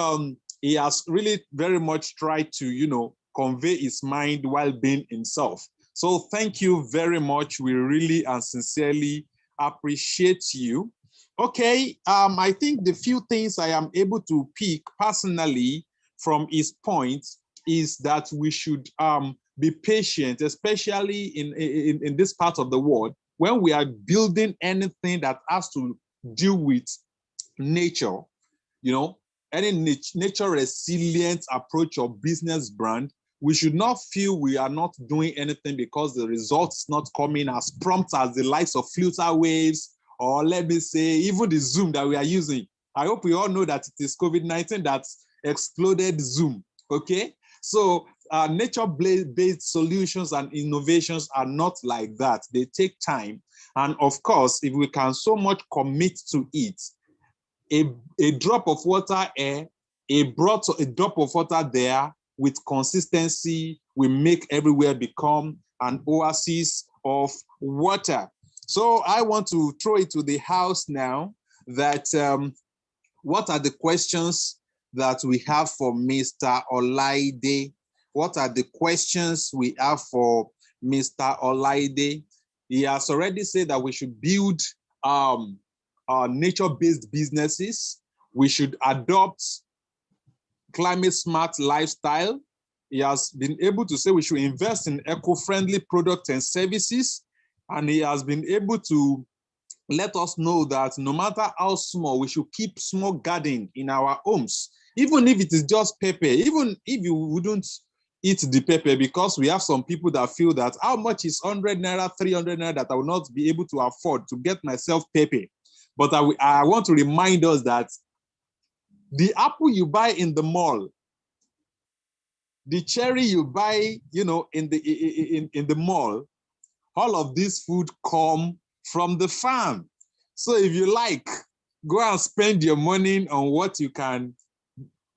he has really very much tried to, convey his mind while being himself. So thank you very much. We really and sincerely appreciate you. Okay, I think the few things I am able to pick personally from his point is that we should be patient, especially in this part of the world, when we are building anything that has to deal with nature, any nature resilient approach or business brand. We should not feel we are not doing anything because the results not coming as prompt as the likes of filter waves, or let me say, even the Zoom that we are using. I hope we all know that it is COVID-19 that exploded Zoom, okay? So nature-based solutions and innovations are not like that. They take time. And of course, if we can so much commit to it, a drop of water here, a drop of water there, with consistency, we make everywhere become an oasis of water. So I want to throw it to the house now that what are the questions that we have for Mr. Olaide? What are the questions we have for Mr. Olaide? He has already said that we should build nature-based businesses. We should adopt climate smart lifestyle. He has been able to say we should invest in eco-friendly products and services. And he has been able to let us know that no matter how small, we should keep small garden in our homes, even if it is just pepper, even if you wouldn't eat the pepper, because we have some people that feel that how much is 100 naira, 300 naira that I will not be able to afford to get myself pepper. But I want to remind us that the apple you buy in the mall, the cherry you buy, in the mall, all of this food come from the farm. So if you like, go and spend your money on what you can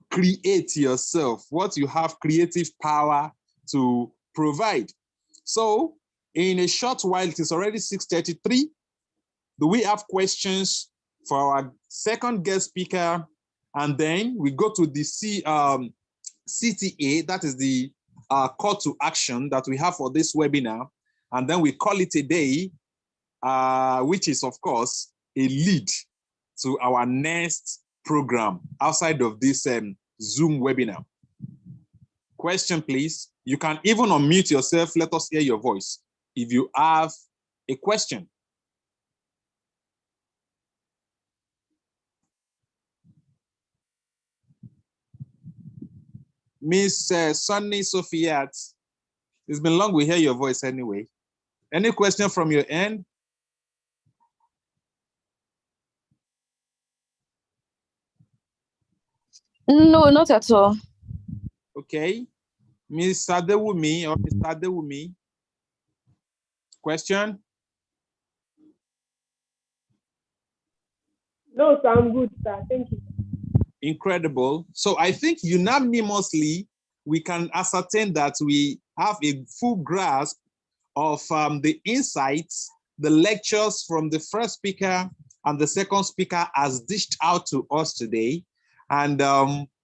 create yourself, what you have creative power to provide. So in a short while, it is already 6:33. Do we have questions for our second guest speaker? And then we go to the CTA, that is the call to action that we have for this webinar. And then we call it a day, which is, of course, a lead to our next program outside of this Zoom webinar. Question, please. You can even unmute yourself. Let us hear your voice if you have a question. Miss Sunny Sofiat, it's been long we hear your voice anyway. Any question from your end? No, not at all. Okay. Miss Adewumi or Mr. Adewumi, question? No, sir, I'm good, sir. Thank you. Incredible. So I think unanimously, we can ascertain that we have a full grasp of the insights, the lectures from the first speaker and the second speaker has dished out to us today. And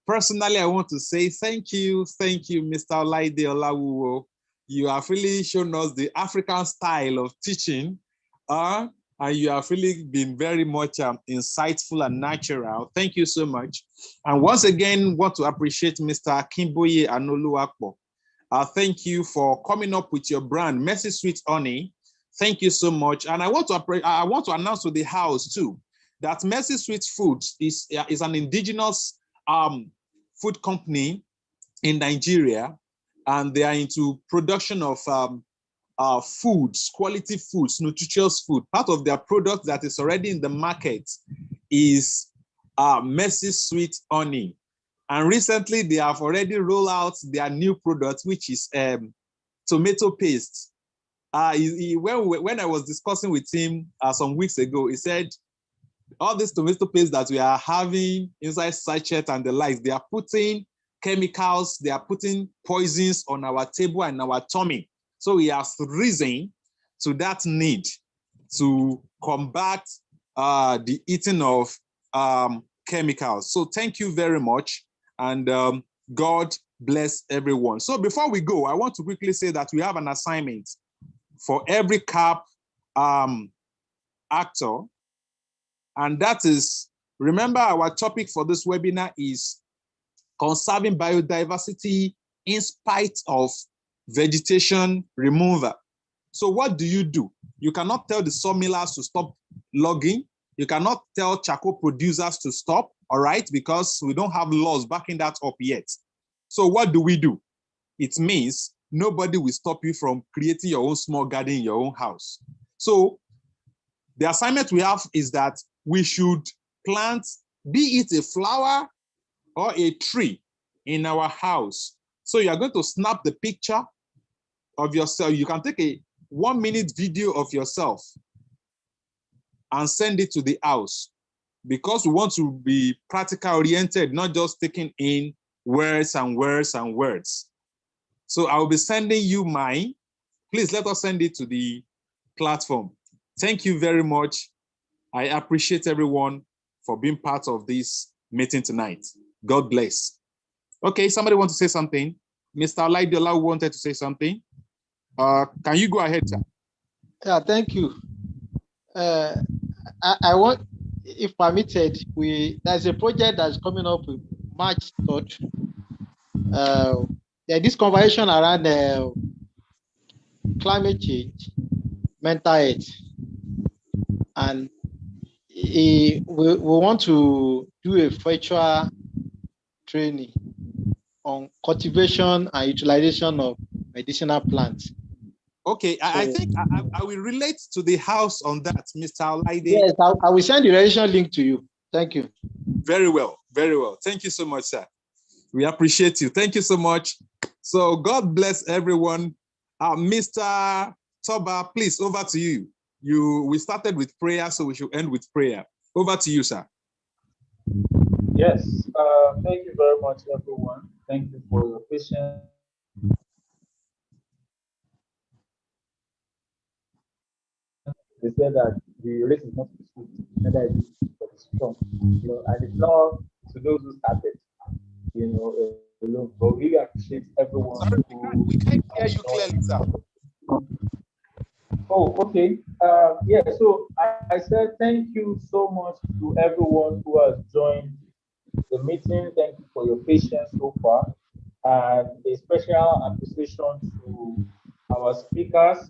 personally, I want to say thank you, Mr. Olaide Olawuwo. You have really shown us the African style of teaching, and you have really been very much insightful and natural. Thank you so much. And once again, want to appreciate Mr. Kimboye Anoluwakpo. Thank you for coming up with your brand, Mercy Sweet Honey. Thank you so much. And I want to announce to the house too that Mercy Sweet Foods is an indigenous food company in Nigeria, and they are into production of foods, quality foods, nutritious food. Part of their product that is already in the market is Mercy Sweet Honey. And recently, they have already rolled out their new product, which is tomato paste. When I was discussing with him some weeks ago, he said, all this tomato paste that we are having inside sachet and the likes, they are putting chemicals, they are putting poisons on our table and our tummy. So he has risen to that need to combat the eating of chemicals. So thank you very much, and God bless everyone. So before we go, I want to quickly say that we have an assignment for every CAAP actor, and that is, remember our topic for this webinar is conserving biodiversity in spite of vegetation removal. So what do? You cannot tell the sawmillers to stop logging. You cannot tell charcoal producers to stop, all right, because we don't have laws backing that up yet. So what do? It means nobody will stop you from creating your own small garden in your own house. So the assignment we have is that we should plant, be it a flower or a tree, in our house. So you are going to snap the picture of yourself. You can take a 1-minute video of yourself and send it to the house, because we want to be practical oriented, not just taking in words and words and words. So I will be sending you mine. Please let us send it to the platform. Thank you very much. I appreciate everyone for being part of this meeting tonight. God bless. Okay, somebody want to say something? Mr. Olaidiola wanted to say something. Can you go ahead, sir? Yeah, thank you. I want, if permitted, there's a project that's coming up with March 3rd. This conversation around climate change, mental health, and we want to do a virtual training on cultivation and utilization of medicinal plants. Okay, I think I will relate to the house on that, Mr. Olaide. Yes, I will send the registration link to you. Thank you. Very well, very well. Thank you so much, sir. We appreciate you. Thank you so much. So God bless everyone. Mr. Toba, please, over to you. We started with prayer, so we should end with prayer. Over to you, sir. Yes, thank you very much, everyone. Thank you for your patience. They said that the race is not for the swift, neither is it for the strong. And it's not to those who started, alone. But we really appreciate everyone. Sorry, we can't hear you clearly, sir. Oh, okay. Yeah, so I said thank you so much to everyone who has joined the meeting. Thank you for your patience so far. And a special appreciation to our speakers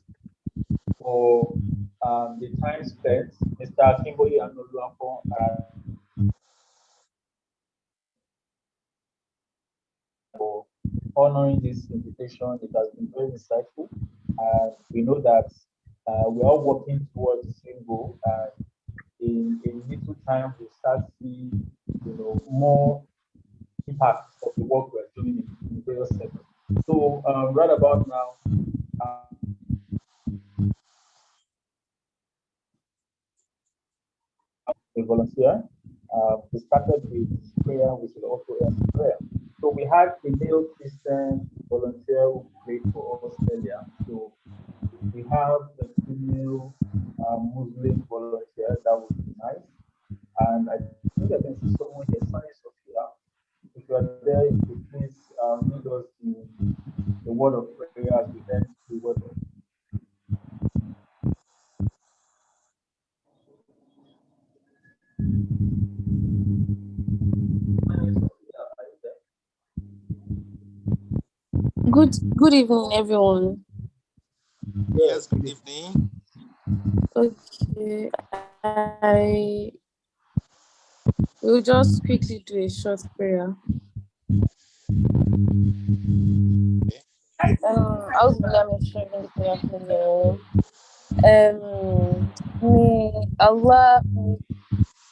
for the time spent, Mr. Kimboy and Oluwapo, for honoring this invitation. It has been very insightful. And we know that we're all working towards the same goal. And in little time, we start seeing, more impact of the work we're doing in various sectors. So right about now, a volunteer. We started with prayer, we should also end with prayer. So we had a male Christian volunteer who prayed for us earlier. So we have a female Muslim volunteer. That would be nice. And I think I can see someone here, Sunny Sophia. If you are there, you could please lead us in the word of prayer as we end the word of Good evening, everyone. Yes, good evening. Okay, I will just quickly do a short prayer. May Allah make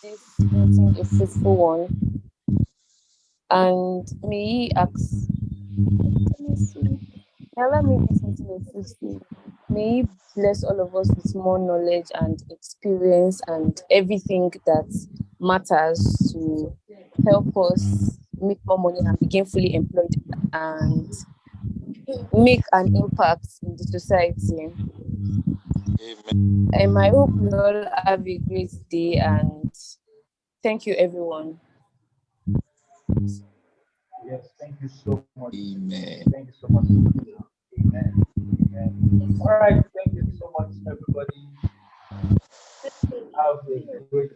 this meeting a fruitful one, and may He ask. Allah make this meeting a fruitful. May He bless all of us with more knowledge and experience and everything that matters to help us make more money and begin fully employed and make an impact in the society. Amen. I hope we all have a great day, and thank you, everyone. Yes, thank you so much. Amen. Thank you so much. Amen. Amen. All right, thank you so much, everybody. Have a great